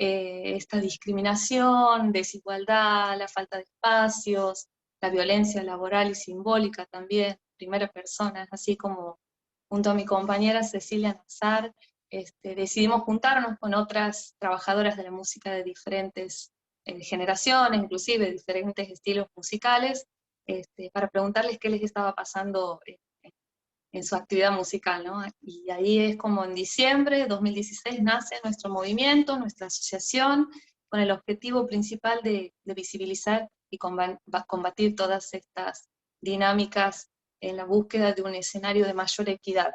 esta discriminación, desigualdad, la falta de espacios, la violencia laboral y simbólica también, primera persona, así como junto a mi compañera Cecilia Nazar, decidimos juntarnos con otras trabajadoras de la música de diferentes generaciones, inclusive de diferentes estilos musicales, para preguntarles qué les estaba pasando en su actividad musical, ¿no? Y ahí es como en diciembre de 2016 nace nuestro movimiento, nuestra asociación, con el objetivo principal de visibilizar y combatir todas estas dinámicas en la búsqueda de un escenario de mayor equidad.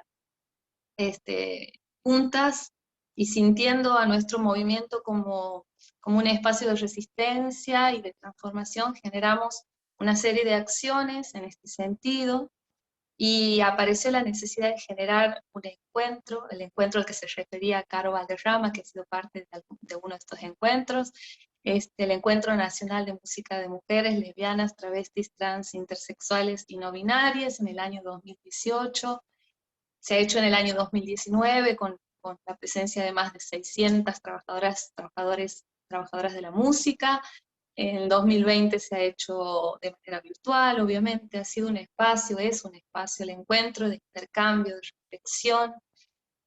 Juntas y sintiendo a nuestro movimiento como un espacio de resistencia y de transformación, generamos una serie de acciones en este sentido, y apareció la necesidad de generar un encuentro, el encuentro al que se refería Caro Valderrama, que ha sido parte de uno de estos encuentros, el Encuentro Nacional de Música de Mujeres, Lesbianas, Travestis, Trans, Intersexuales y No Binarias, en el año 2018, se ha hecho en el año 2019 con la presencia de más de 600 trabajadoras de la música. En el 2020 se ha hecho de manera virtual, obviamente, ha sido un espacio, es un espacio, el encuentro de intercambio, de reflexión,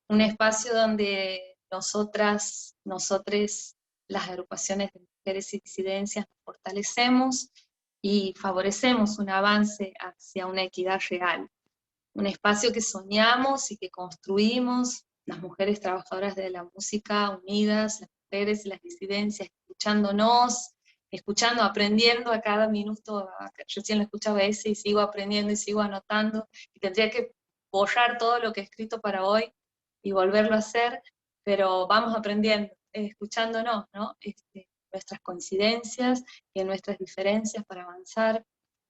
un espacio donde nosotras, nosotres, las agrupaciones de mujeres y disidencias, nos fortalecemos y favorecemos un avance hacia una equidad real. Un espacio que soñamos y que construimos, las mujeres trabajadoras de la música unidas, las mujeres y las disidencias, escuchándonos, aprendiendo a cada minuto. Recién lo escuchaba y sigo aprendiendo y sigo anotando, y tendría que borrar todo lo que he escrito para hoy y volverlo a hacer, pero vamos aprendiendo, escuchándonos, ¿no? Nuestras coincidencias y en nuestras diferencias para avanzar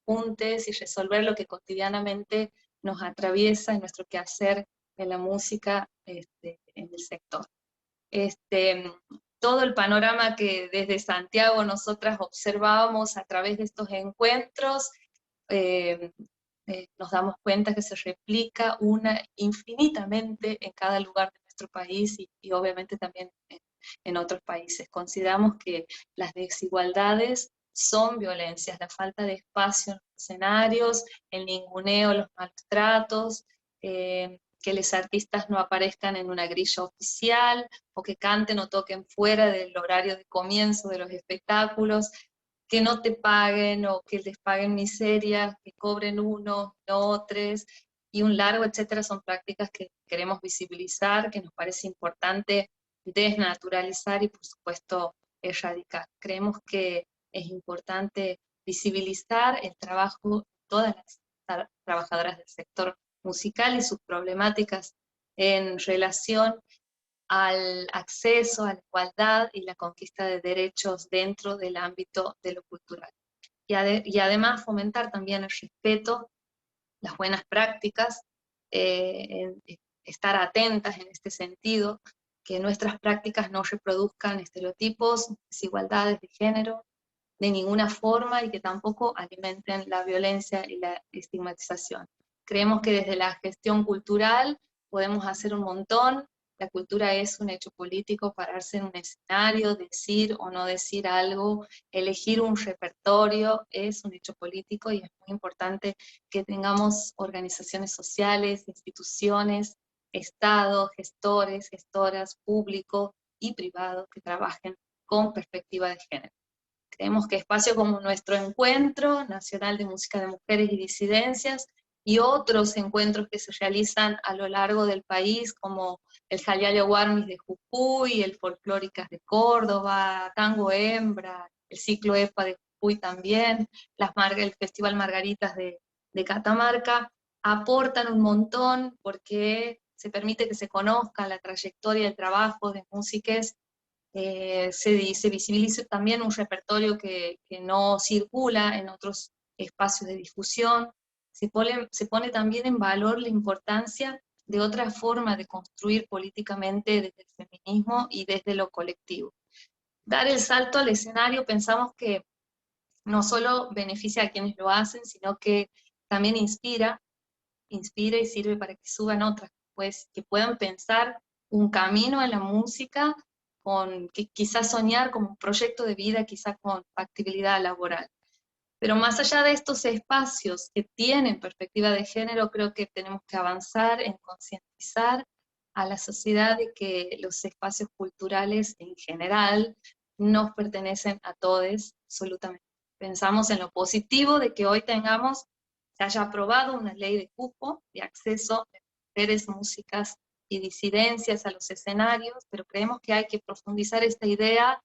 juntos y resolver lo que cotidianamente nos atraviesa en nuestro quehacer en la música, en el sector. Todo el panorama que desde Santiago nosotras observábamos a través de estos encuentros, nos damos cuenta que se replica infinitamente en cada lugar de nuestro país y obviamente también en otros países. Consideramos que las desigualdades son violencias, la falta de espacio en los escenarios, el ninguneo, los maltratos, que que los artistas no aparezcan en una grilla oficial, o que canten o toquen fuera del horario de comienzo de los espectáculos, que no te paguen o que les paguen miserias, que cobren uno, no tres, y un largo etcétera, son prácticas que queremos visibilizar, que nos parece importante desnaturalizar y por supuesto erradicar. Creemos que es importante visibilizar el trabajo de todas las trabajadoras del sector musical y sus problemáticas en relación al acceso, a la igualdad y la conquista de derechos dentro del ámbito de lo cultural. Y además fomentar también el respeto, las buenas prácticas, estar atentas en este sentido, que nuestras prácticas no reproduzcan estereotipos, desigualdades de género, de ninguna forma, y que tampoco alimenten la violencia y la estigmatización. Creemos que desde la gestión cultural podemos hacer un montón. La cultura es un hecho político, pararse en un escenario, decir o no decir algo, elegir un repertorio, es un hecho político, y es muy importante que tengamos organizaciones sociales, instituciones, Estado, gestores, gestoras, público y privado que trabajen con perspectiva de género. Creemos que espacios como nuestro Encuentro Nacional de Música de Mujeres y Disidencias, y otros encuentros que se realizan a lo largo del país, como el Jaliale Guarmis de Jujuy, el Folclóricas de Córdoba, Tango Hembra, el Ciclo EPA de Jujuy también, el Festival Margaritas de Catamarca, aportan un montón porque se permite que se conozca la trayectoria y el trabajo de músicas. Se visibiliza también un repertorio que no circula en otros espacios de difusión. Se pone también en valor la importancia de otra forma de construir políticamente desde el feminismo y desde lo colectivo. Dar el salto al escenario, pensamos que no solo beneficia a quienes lo hacen, sino que también inspira y sirve para que suban otras, pues, que puedan pensar un camino en la música, que quizás soñar como un proyecto de vida, quizás con factibilidad laboral. Pero más allá de estos espacios que tienen perspectiva de género, creo que tenemos que avanzar en concientizar a la sociedad de que los espacios culturales en general nos pertenecen a todos, absolutamente. Pensamos en lo positivo de que hoy se haya aprobado una ley de cupo, de acceso de mujeres, músicas y disidencias a los escenarios, pero creemos que hay que profundizar esta idea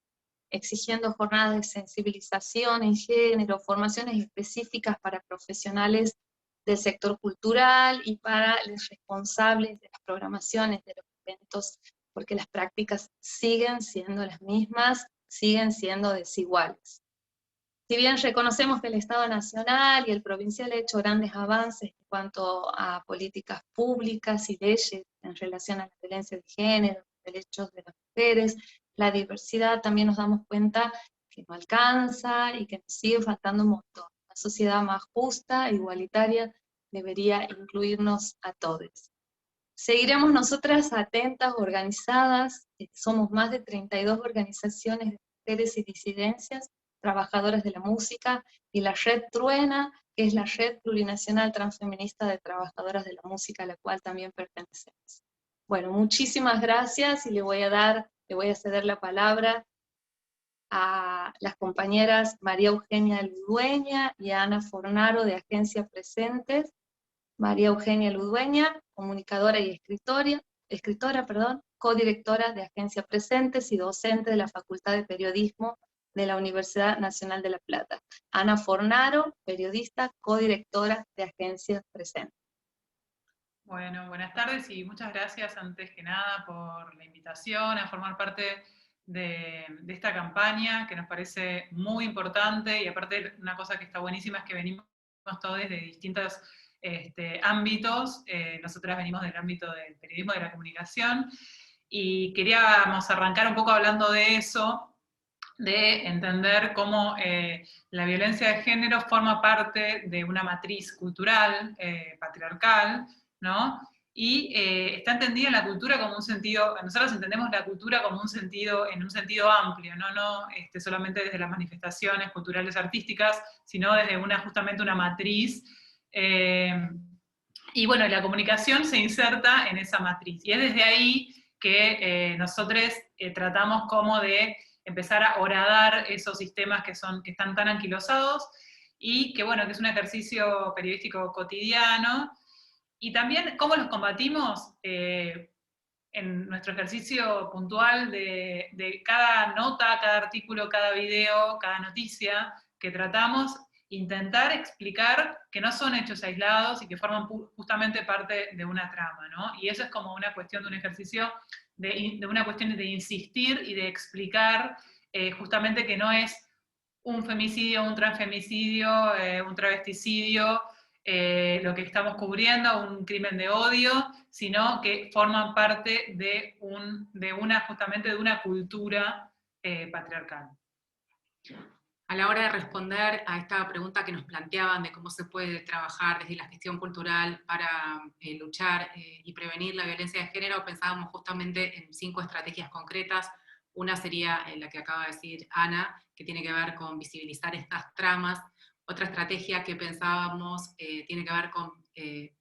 exigiendo jornadas de sensibilización en género, formaciones específicas para profesionales del sector cultural y para los responsables de las programaciones de los eventos, porque las prácticas siguen siendo las mismas, siguen siendo desiguales. Si bien reconocemos que el Estado Nacional y el provincial han hecho grandes avances en cuanto a políticas públicas y leyes en relación a la violencia de género, los derechos de las mujeres, la diversidad, también nos damos cuenta que no alcanza y que nos sigue faltando un montón. Una sociedad más justa e igualitaria debería incluirnos a todos. Seguiremos nosotras atentas, organizadas, somos más de 32 organizaciones de mujeres y disidencias, trabajadoras de la música, y la Red Truena, que es la Red Plurinacional Transfeminista de Trabajadoras de la Música, a la cual también pertenecemos. Bueno, muchísimas gracias, y le voy a ceder la palabra a las compañeras María Eugenia Ludueña y Ana Fornaro de Agencia Presentes. María Eugenia Ludueña, comunicadora y escritora, codirectora de Agencia Presentes y docente de la Facultad de Periodismo de la Universidad Nacional de La Plata. Ana Fornaro, periodista, codirectora de Agencia Presentes. Bueno, buenas tardes y muchas gracias antes que nada por la invitación a formar parte de esta campaña que nos parece muy importante, y aparte una cosa que está buenísima es que venimos todos de distintos ámbitos. Nosotras venimos del ámbito del periodismo, de la comunicación, y queríamos arrancar un poco hablando de eso, de entender cómo la violencia de género forma parte de una matriz cultural, patriarcal, ¿no? Y está entendida en la cultura como un sentido, nosotros entendemos la cultura como un sentido, en un sentido amplio, no solamente desde las manifestaciones culturales artísticas, sino desde justamente una matriz Y bueno, la comunicación se inserta en esa matriz. Y es desde ahí que nosotros tratamos como de empezar a horadar esos sistemas que están tan anquilosados, y que bueno, que es un ejercicio periodístico cotidiano. Y también, ¿cómo los combatimos? En nuestro ejercicio puntual de cada nota, cada artículo, cada video, cada noticia que tratamos, intentar explicar que no son hechos aislados y que forman justamente parte de una trama, ¿no? Y eso es como una cuestión de un ejercicio, de una cuestión de insistir y de explicar justamente que no es un femicidio, un transfemicidio, un travesticidio, lo que estamos cubriendo, un crimen de odio, sino que forman parte justamente de una cultura patriarcal. A la hora de responder a esta pregunta que nos planteaban de cómo se puede trabajar desde la gestión cultural para luchar y prevenir la violencia de género, pensábamos justamente en 5 estrategias concretas. Una sería la que acaba de decir Ana, que tiene que ver con visibilizar estas tramas. Otra estrategia que pensábamos tiene que ver con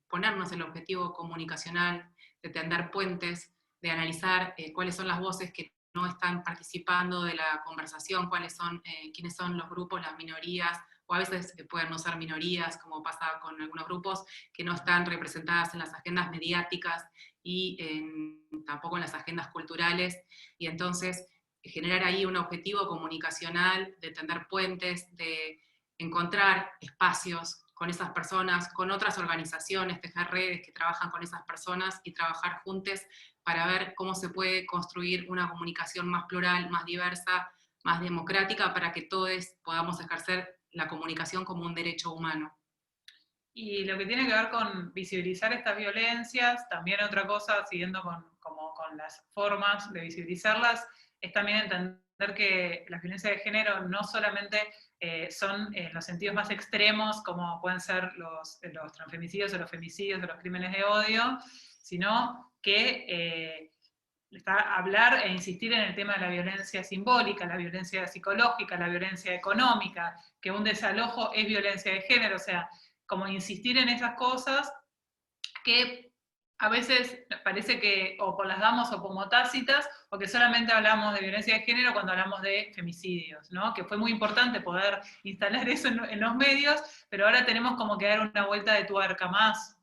ponernos el objetivo comunicacional, de tender puentes, de analizar cuáles son las voces que no están participando de la conversación, quiénes son los grupos, las minorías, o a veces pueden no ser minorías, como pasa con algunos grupos, que no están representadas en las agendas mediáticas y tampoco en las agendas culturales, y entonces generar ahí un objetivo comunicacional, de tender puentes, de encontrar espacios con esas personas, con otras organizaciones, tejer redes que trabajan con esas personas y trabajar juntos para ver cómo se puede construir una comunicación más plural, más diversa, más democrática, para que todos podamos ejercer la comunicación como un derecho humano. Y lo que tiene que ver con visibilizar estas violencias, también otra cosa, siguiendo con las formas de visibilizarlas, es también entender que las violencias de género no solamente son en los sentidos más extremos, como pueden ser los transfemicidios o los femicidios o los crímenes de odio, sino que hablar e insistir en el tema de la violencia simbólica, la violencia psicológica, la violencia económica, que un desalojo es violencia de género, o sea, como insistir en esas cosas que a veces parece que o las damos o como tácitas, o que solamente hablamos de violencia de género cuando hablamos de femicidios, ¿no? Que fue muy importante poder instalar eso en los medios, pero ahora tenemos como que dar una vuelta de tuerca más.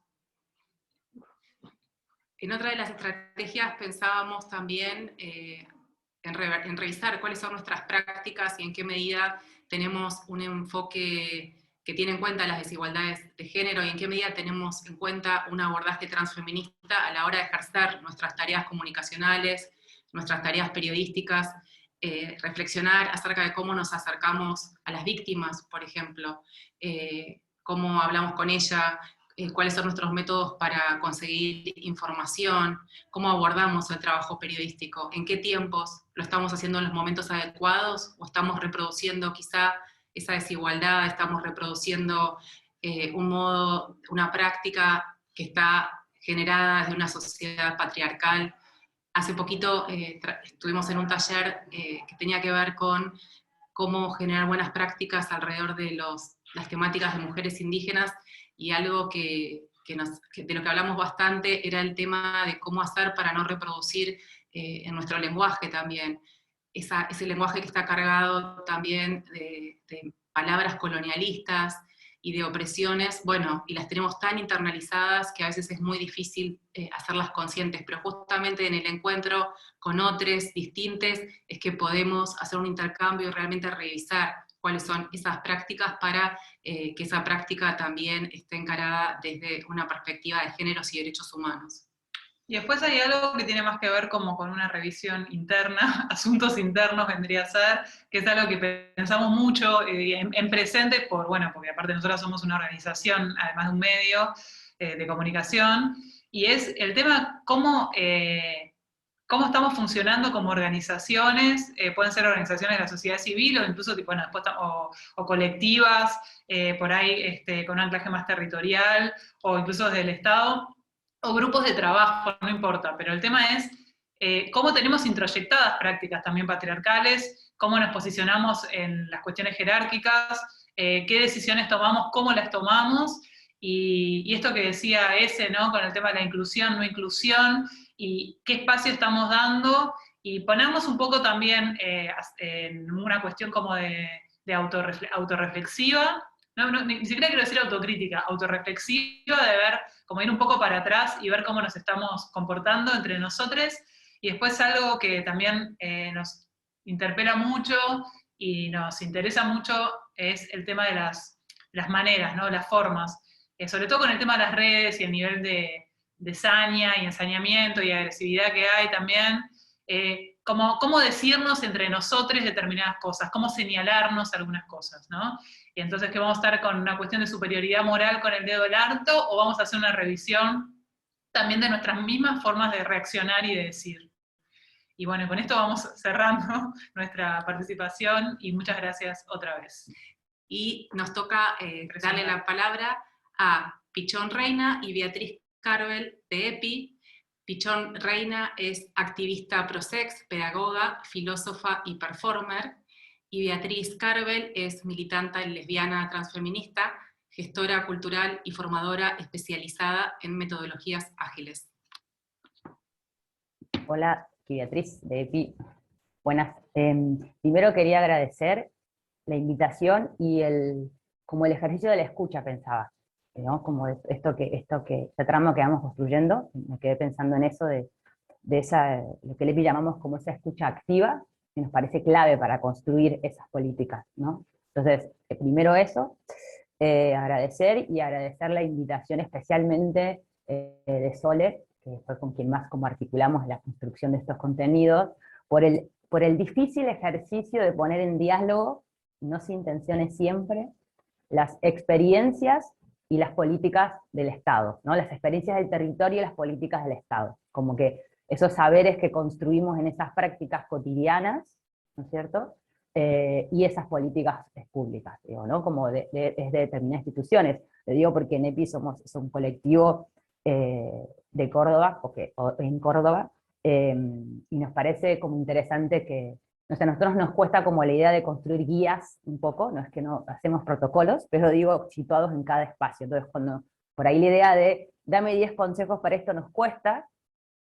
En otra de las estrategias pensábamos también en revisar cuáles son nuestras prácticas y en qué medida tenemos un enfoque que tiene en cuenta las desigualdades de género y en qué medida tenemos en cuenta un abordaje transfeminista a la hora de ejercer nuestras tareas comunicacionales, nuestras tareas periodísticas, reflexionar acerca de cómo nos acercamos a las víctimas, por ejemplo, cómo hablamos con ella, cuáles son nuestros métodos para conseguir información, cómo abordamos el trabajo periodístico, en qué tiempos lo estamos haciendo en los momentos adecuados o estamos reproduciendo quizá esa desigualdad, estamos reproduciendo una práctica que está generada desde una sociedad patriarcal. Hace poquito estuvimos en un taller que tenía que ver con cómo generar buenas prácticas alrededor de las temáticas de mujeres indígenas, y algo de lo que hablamos bastante era el tema de cómo hacer para no reproducir en nuestro lenguaje también, ese lenguaje que está cargado también de palabras colonialistas y de opresiones, bueno, y las tenemos tan internalizadas que a veces es muy difícil hacerlas conscientes, pero justamente en el encuentro con otros distintos es que podemos hacer un intercambio y realmente revisar cuáles son esas prácticas para que esa práctica también esté encarada desde una perspectiva de géneros y derechos humanos. Y después hay algo que tiene más que ver como con una revisión interna, asuntos internos vendría a ser, que es algo que pensamos mucho en presente, porque aparte nosotros somos una organización, además de un medio de comunicación, y es el tema cómo estamos funcionando como organizaciones, pueden ser organizaciones de la sociedad civil o incluso o colectivas, por ahí con un anclaje más territorial, o incluso desde el Estado, o grupos de trabajo, no importa, pero el tema es cómo tenemos introyectadas prácticas también patriarcales, cómo nos posicionamos en las cuestiones jerárquicas, qué decisiones tomamos, cómo las tomamos, Y esto que decía ese, ¿no? Con el tema de la inclusión, no inclusión, y qué espacio estamos dando, y ponernos un poco también en una cuestión como de autorreflexiva, ni siquiera quiero decir autocrítica, autorreflexiva, de ver, como ir un poco para atrás y ver cómo nos estamos comportando entre nosotros, y después algo que también nos interpela mucho y nos interesa mucho es el tema de las maneras, ¿no? Las formas, sobre todo con el tema de las redes y el nivel de saña y ensañamiento y agresividad que hay también, cómo decirnos entre nosotros determinadas cosas, cómo señalarnos algunas cosas, ¿no? Y entonces, ¿que vamos a estar con una cuestión de superioridad moral con el dedo del harto, o vamos a hacer una revisión también de nuestras mismas formas de reaccionar y de decir? Y bueno, con esto vamos cerrando nuestra participación, y muchas gracias otra vez. Y nos toca darle la palabra a Pichón Reina y Beatriz Carvel de EPI. Pichón Reina es activista prosex, pedagoga, filósofa y performer, y Beatriz Carvel es militante lesbiana transfeminista, gestora cultural y formadora especializada en metodologías ágiles. Hola, aquí Beatriz de EPI. Buenas. Primero quería agradecer la invitación y como el ejercicio de la escucha, pensaba, ¿no? Como esta trama que vamos construyendo, me quedé pensando en eso de lo que le llamamos como esa escucha activa, que nos parece clave para construir esas políticas, ¿no? Entonces, primero eso, agradecer la invitación especialmente de Sole, que fue con quien más como articulamos la construcción de estos contenidos, por el difícil ejercicio de poner en diálogo, no sin tensiones siempre, las experiencias y las políticas del Estado, ¿no? Las experiencias del territorio y las políticas del Estado. Como que esos saberes que construimos en esas prácticas cotidianas, ¿no es cierto? Y esas políticas públicas, digo, ¿no? Como desde determinadas instituciones. Le digo porque en EPI somos un colectivo de Córdoba, o en Córdoba, y nos parece como interesante que, no sé, a nosotros nos cuesta como la idea de construir guías un poco, no es que no hacemos protocolos, pero digo, situados en cada espacio. Entonces, cuando por ahí la idea de dame 10 consejos para esto nos cuesta,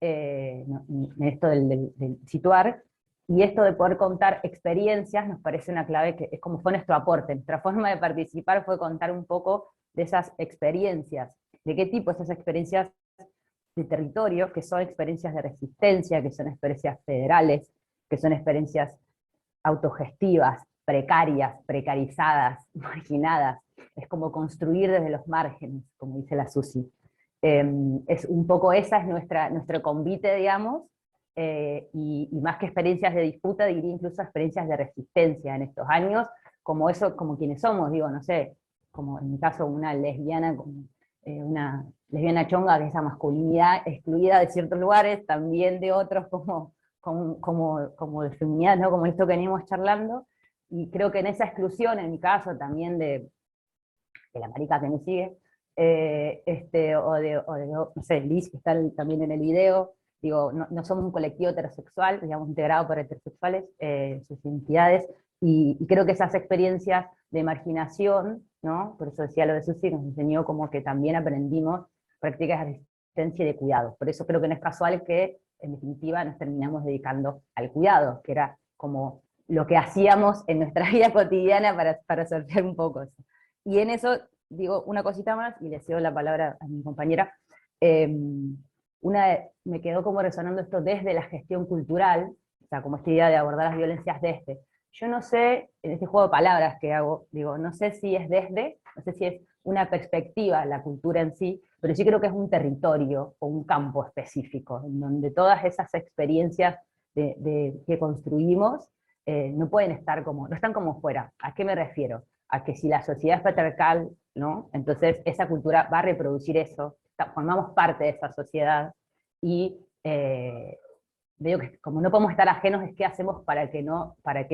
esto del situar, y esto de poder contar experiencias nos parece una clave, que es como fue nuestro aporte. Nuestra forma de participar fue contar un poco de esas experiencias. ¿De qué tipo? Esas experiencias de territorio, que son experiencias de resistencia, que son experiencias federales, que son experiencias autogestivas, precarias, precarizadas, marginadas. Es como construir desde los márgenes, como dice la Susi. Es un poco esa es nuestro convite, digamos, y más que experiencias de disputa, diría incluso experiencias de resistencia en estos años, como quienes somos, digo, no sé, como en mi caso una lesbiana chonga, que es esa masculinidad excluida de ciertos lugares, también de otros como de feminidad, ¿no? Como esto que venimos charlando, y creo que en esa exclusión, en mi caso también de la marica que me sigue, no sé, Liz, que está también en el video, digo, no somos un colectivo heterosexual, digamos, integrado por heterosexuales, sus identidades, y creo que esas experiencias de marginación, ¿no? Por eso decía lo de Susi, nos enseñó como que también aprendimos prácticas de resistencia y de cuidado. Por eso creo que no es casual que, en definitiva, nos terminamos dedicando al cuidado, que era como lo que hacíamos en nuestra vida cotidiana para sortear un poco eso. Y en eso, digo una cosita más, y le cedo la palabra a mi compañera. Me quedó como resonando esto desde la gestión cultural, o sea, como esta idea de abordar las violencias desde. Yo no sé, en este juego de palabras que hago, digo, no sé si es desde, no sé si es una perspectiva, la cultura en sí, pero sí creo que es un territorio o un campo específico, en donde todas esas experiencias que construimos no pueden estar no están como fuera. ¿A qué me refiero? A que si la sociedad es patriarcal, ¿no? Entonces esa cultura va a reproducir eso, formamos parte de esa sociedad, y veo que como no podemos estar ajenos, es qué hacemos para que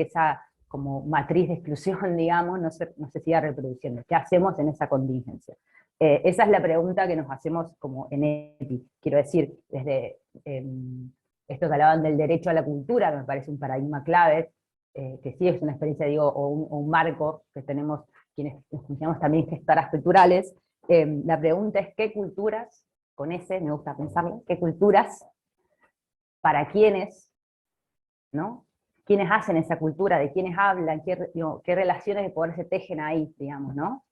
esa como matriz de exclusión, digamos, no se siga reproduciendo. ¿Qué hacemos en esa contingencia? Esa es la pregunta que nos hacemos como en EPI. Quiero decir, desde esto que hablaban del derecho a la cultura, me parece un paradigma clave, que sí es una experiencia, digo, o un marco que tenemos quienes funcionamos también gestoras culturales, La pregunta es ¿qué culturas, con ese me gusta pensarlo, qué culturas, para quiénes, ¿no? ¿Quiénes hacen esa cultura? ¿De quiénes hablan? ¿Qué relaciones de poder se tejen ahí, digamos, ¿no?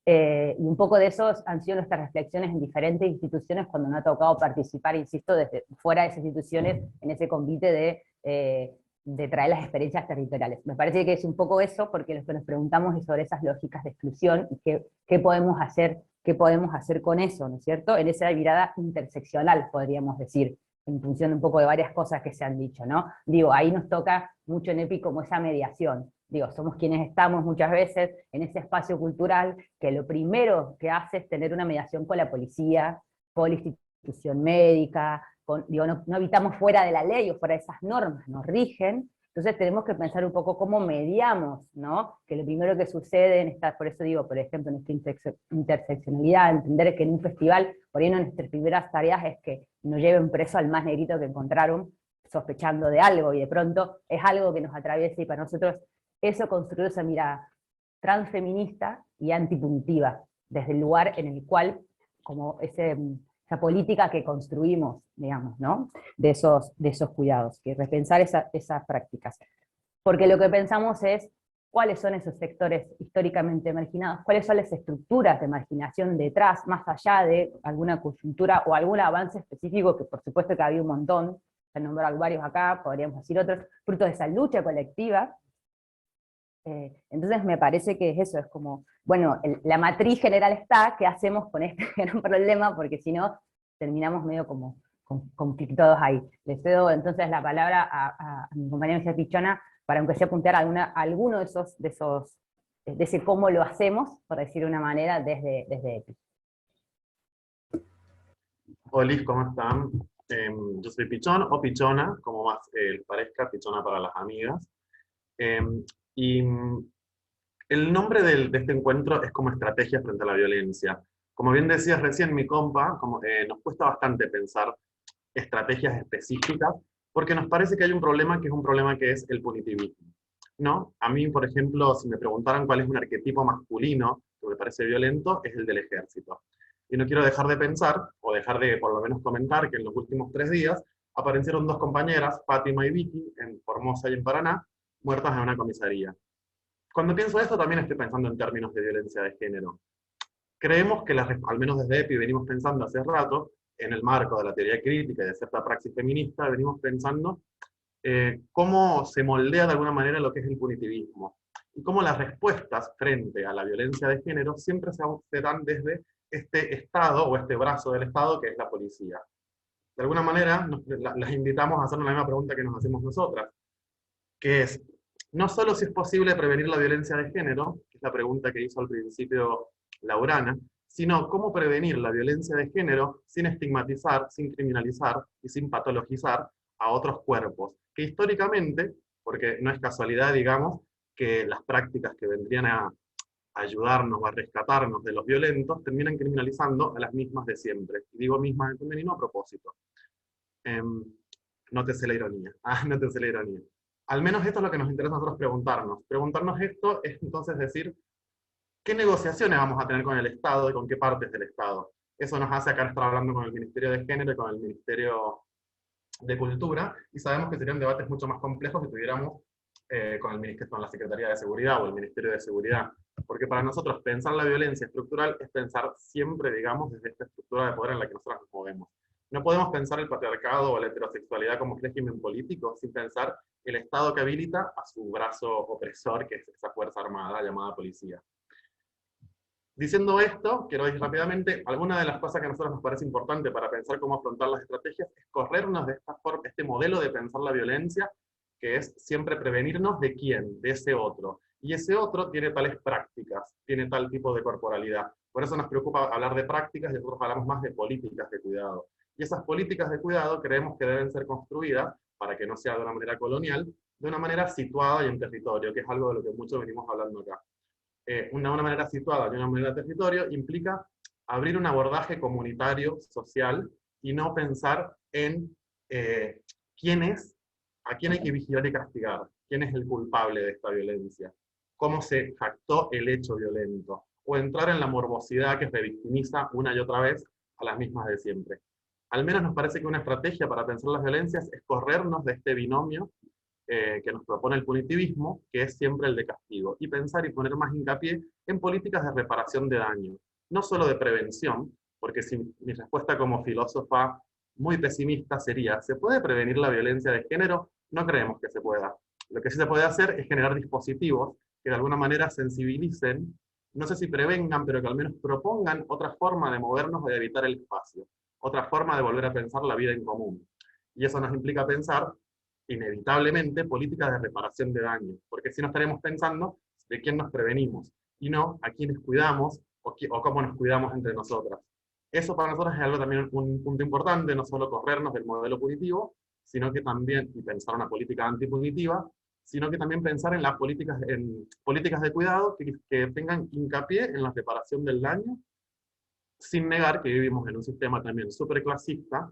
Y un poco de eso han sido nuestras reflexiones en diferentes instituciones cuando nos ha tocado participar, insisto, desde fuera de esas instituciones, en ese convite de traer las experiencias territoriales. Me parece que es un poco eso, porque lo que nos preguntamos es sobre esas lógicas de exclusión, y qué podemos hacer con eso, ¿no es cierto? En esa mirada interseccional, podríamos decir, en función un poco de varias cosas que se han dicho, ¿no? Digo, ahí nos toca mucho en EPI como esa mediación. Digo, somos quienes estamos muchas veces en ese espacio cultural que lo primero que hace es tener una mediación con la policía, con la institución médica, digo, no habitamos fuera de la ley o fuera de esas normas, nos rigen. Entonces tenemos que pensar un poco cómo mediamos, ¿no? Que lo primero que sucede en esta, por eso digo, por ejemplo, en esta interseccionalidad, entender que en un festival, por ahí una de nuestras primeras tareas es que no lleven preso al más negrito que encontraron sospechando de algo, y de pronto es algo que nos atraviesa, y para nosotros eso construyó esa mirada transfeminista y antipunitiva, desde el lugar en el cual, como esa política que construimos, digamos, ¿no? De esos cuidados, que repensar esas prácticas. Porque lo que pensamos es cuáles son esos sectores históricamente marginados, cuáles son las estructuras de marginación detrás, más allá de alguna coyuntura o algún avance específico, que por supuesto que había un montón, se nombraron varios acá, podríamos decir otros, fruto de esa lucha colectiva. Entonces me parece que es eso, es como, bueno, la matriz general está, ¿qué hacemos con este gran problema? Porque si no, terminamos medio como conflictados ahí. Le cedo entonces la palabra a mi compañera Michelle Pichona, para aunque sea apuntar alguno de ese cómo lo hacemos, por decir de una manera, desde EPI. Hola, ¿cómo están? Yo soy Pichón, o Pichona, como más les parezca, Pichona para las amigas. Y el nombre de este encuentro es como estrategia frente a la violencia. Como bien decías recién mi compa, nos cuesta bastante pensar estrategias específicas, porque nos parece que hay un problema que es el punitivismo, ¿no? A mí, por ejemplo, si me preguntaran cuál es un arquetipo masculino que me parece violento, es el del ejército. Y no quiero dejar de pensar, o dejar de por lo menos comentar, que en los últimos 3 días aparecieron 2 compañeras, Fátima y Vicky, en Formosa y en Paraná, muertas en una comisaría. Cuando pienso esto también estoy pensando en términos de violencia de género. Creemos que, al menos desde EPI venimos pensando hace rato, en el marco de la teoría crítica y de cierta praxis feminista, venimos pensando cómo se moldea de alguna manera lo que es el punitivismo, y cómo las respuestas frente a la violencia de género siempre se dan desde este Estado, o este brazo del Estado, que es la policía. De alguna manera, las invitamos a hacer la misma pregunta que nos hacemos nosotras, que es, no solo si es posible prevenir la violencia de género, que es la pregunta que hizo al principio Laurana, sino cómo prevenir la violencia de género sin estigmatizar, sin criminalizar y sin patologizar a otros cuerpos, que históricamente, porque no es casualidad, digamos, que las prácticas que vendrían a ayudarnos o a rescatarnos de los violentos, terminan criminalizando a las mismas de siempre. Y digo mismas en femenino a propósito. Nótese la ironía. Nótese la ironía. Al menos esto es lo que nos interesa a nosotros preguntarnos. Preguntarnos esto es entonces decir, ¿qué negociaciones vamos a tener con el Estado y con qué partes del Estado? Eso nos hace acá estar hablando con el Ministerio de Género y con el Ministerio de Cultura, y sabemos que serían debates mucho más complejos si tuviéramos con la Secretaría de Seguridad o el Ministerio de Seguridad. Porque para nosotros pensar la violencia estructural es pensar siempre, digamos, desde esta estructura de poder en la que nosotros nos movemos. No podemos pensar el patriarcado o la heterosexualidad como régimen político sin pensar el Estado que habilita a su brazo opresor, que es esa fuerza armada llamada policía. Diciendo esto, quiero ir rápidamente, alguna de las cosas que a nosotros nos parece importante para pensar cómo afrontar las estrategias es corrernos de esta forma, este modelo de pensar la violencia, que es siempre prevenirnos de quién, de ese otro. Y ese otro tiene tales prácticas, tiene tal tipo de corporalidad. Por eso nos preocupa hablar de prácticas y nosotros hablamos más de políticas de cuidado. Y esas políticas de cuidado creemos que deben ser construidas, para que no sea de una manera colonial, de una manera situada y en territorio, que es algo de lo que mucho venimos hablando acá. Una manera situada y una manera de territorio implica abrir un abordaje comunitario, social, y no pensar en a quién hay que vigilar y castigar, quién es el culpable de esta violencia, cómo se jactó el hecho violento, o entrar en la morbosidad que revictimiza una y otra vez a las mismas de siempre. Al menos nos parece que una estrategia para pensar las violencias es corrernos de este binomio que nos propone el punitivismo, que es siempre el de castigo, y pensar y poner más hincapié en políticas de reparación de daño, no solo de prevención, porque si mi respuesta como filósofa muy pesimista sería, ¿se puede prevenir la violencia de género? No creemos que se pueda. Lo que sí se puede hacer es generar dispositivos que de alguna manera sensibilicen, no sé si prevengan, pero que al menos propongan otra forma de movernos y de evitar el espacio, otra forma de volver a pensar la vida en común. Y eso nos implica pensar, inevitablemente, políticas de reparación de daño, porque si no estaremos pensando de quién nos prevenimos, y no a quiénes cuidamos, o cómo nos cuidamos entre nosotras. Eso para nosotros es algo también un punto importante, no solo corrernos del modelo punitivo, sino que también, y pensar una política antipunitiva, sino que también pensar en las políticas de cuidado que tengan hincapié en la reparación del daño, sin negar que vivimos en un sistema también súper clasista,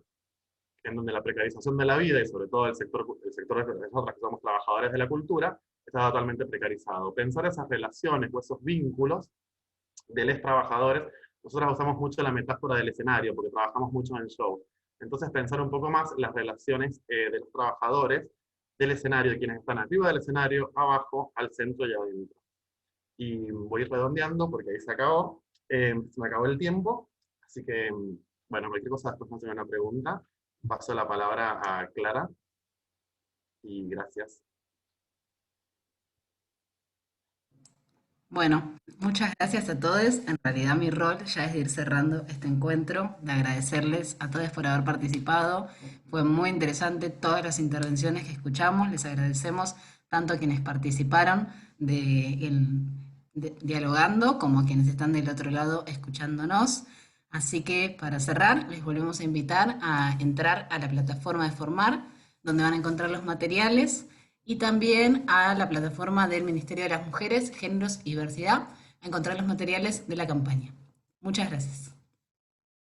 en donde la precarización de la vida, y sobre todo el sector de nosotras que somos trabajadores de la cultura, está totalmente precarizado. Pensar esas relaciones o esos vínculos de los trabajadores, nosotros usamos mucho la metáfora del escenario, porque trabajamos mucho en show. Entonces pensar un poco más las relaciones de los trabajadores del escenario, de quienes están arriba del escenario, abajo, al centro y adentro. Y voy redondeando porque ahí se acabó. Se me acabó el tiempo, así que, bueno, cualquier cosa después me hace una pregunta. Paso la palabra a Clara. Y gracias. Bueno, muchas gracias a todos. En realidad mi rol ya es de ir cerrando este encuentro, de agradecerles a todos por haber participado. Fue muy interesante todas las intervenciones que escuchamos. Les agradecemos tanto a quienes participaron dialogando como a quienes están del otro lado escuchándonos. Así que para cerrar, les volvemos a invitar a entrar a la plataforma de Formar, donde van a encontrar los materiales, y también a la plataforma del Ministerio de las Mujeres, Géneros y Diversidad, a encontrar los materiales de la campaña. Muchas gracias.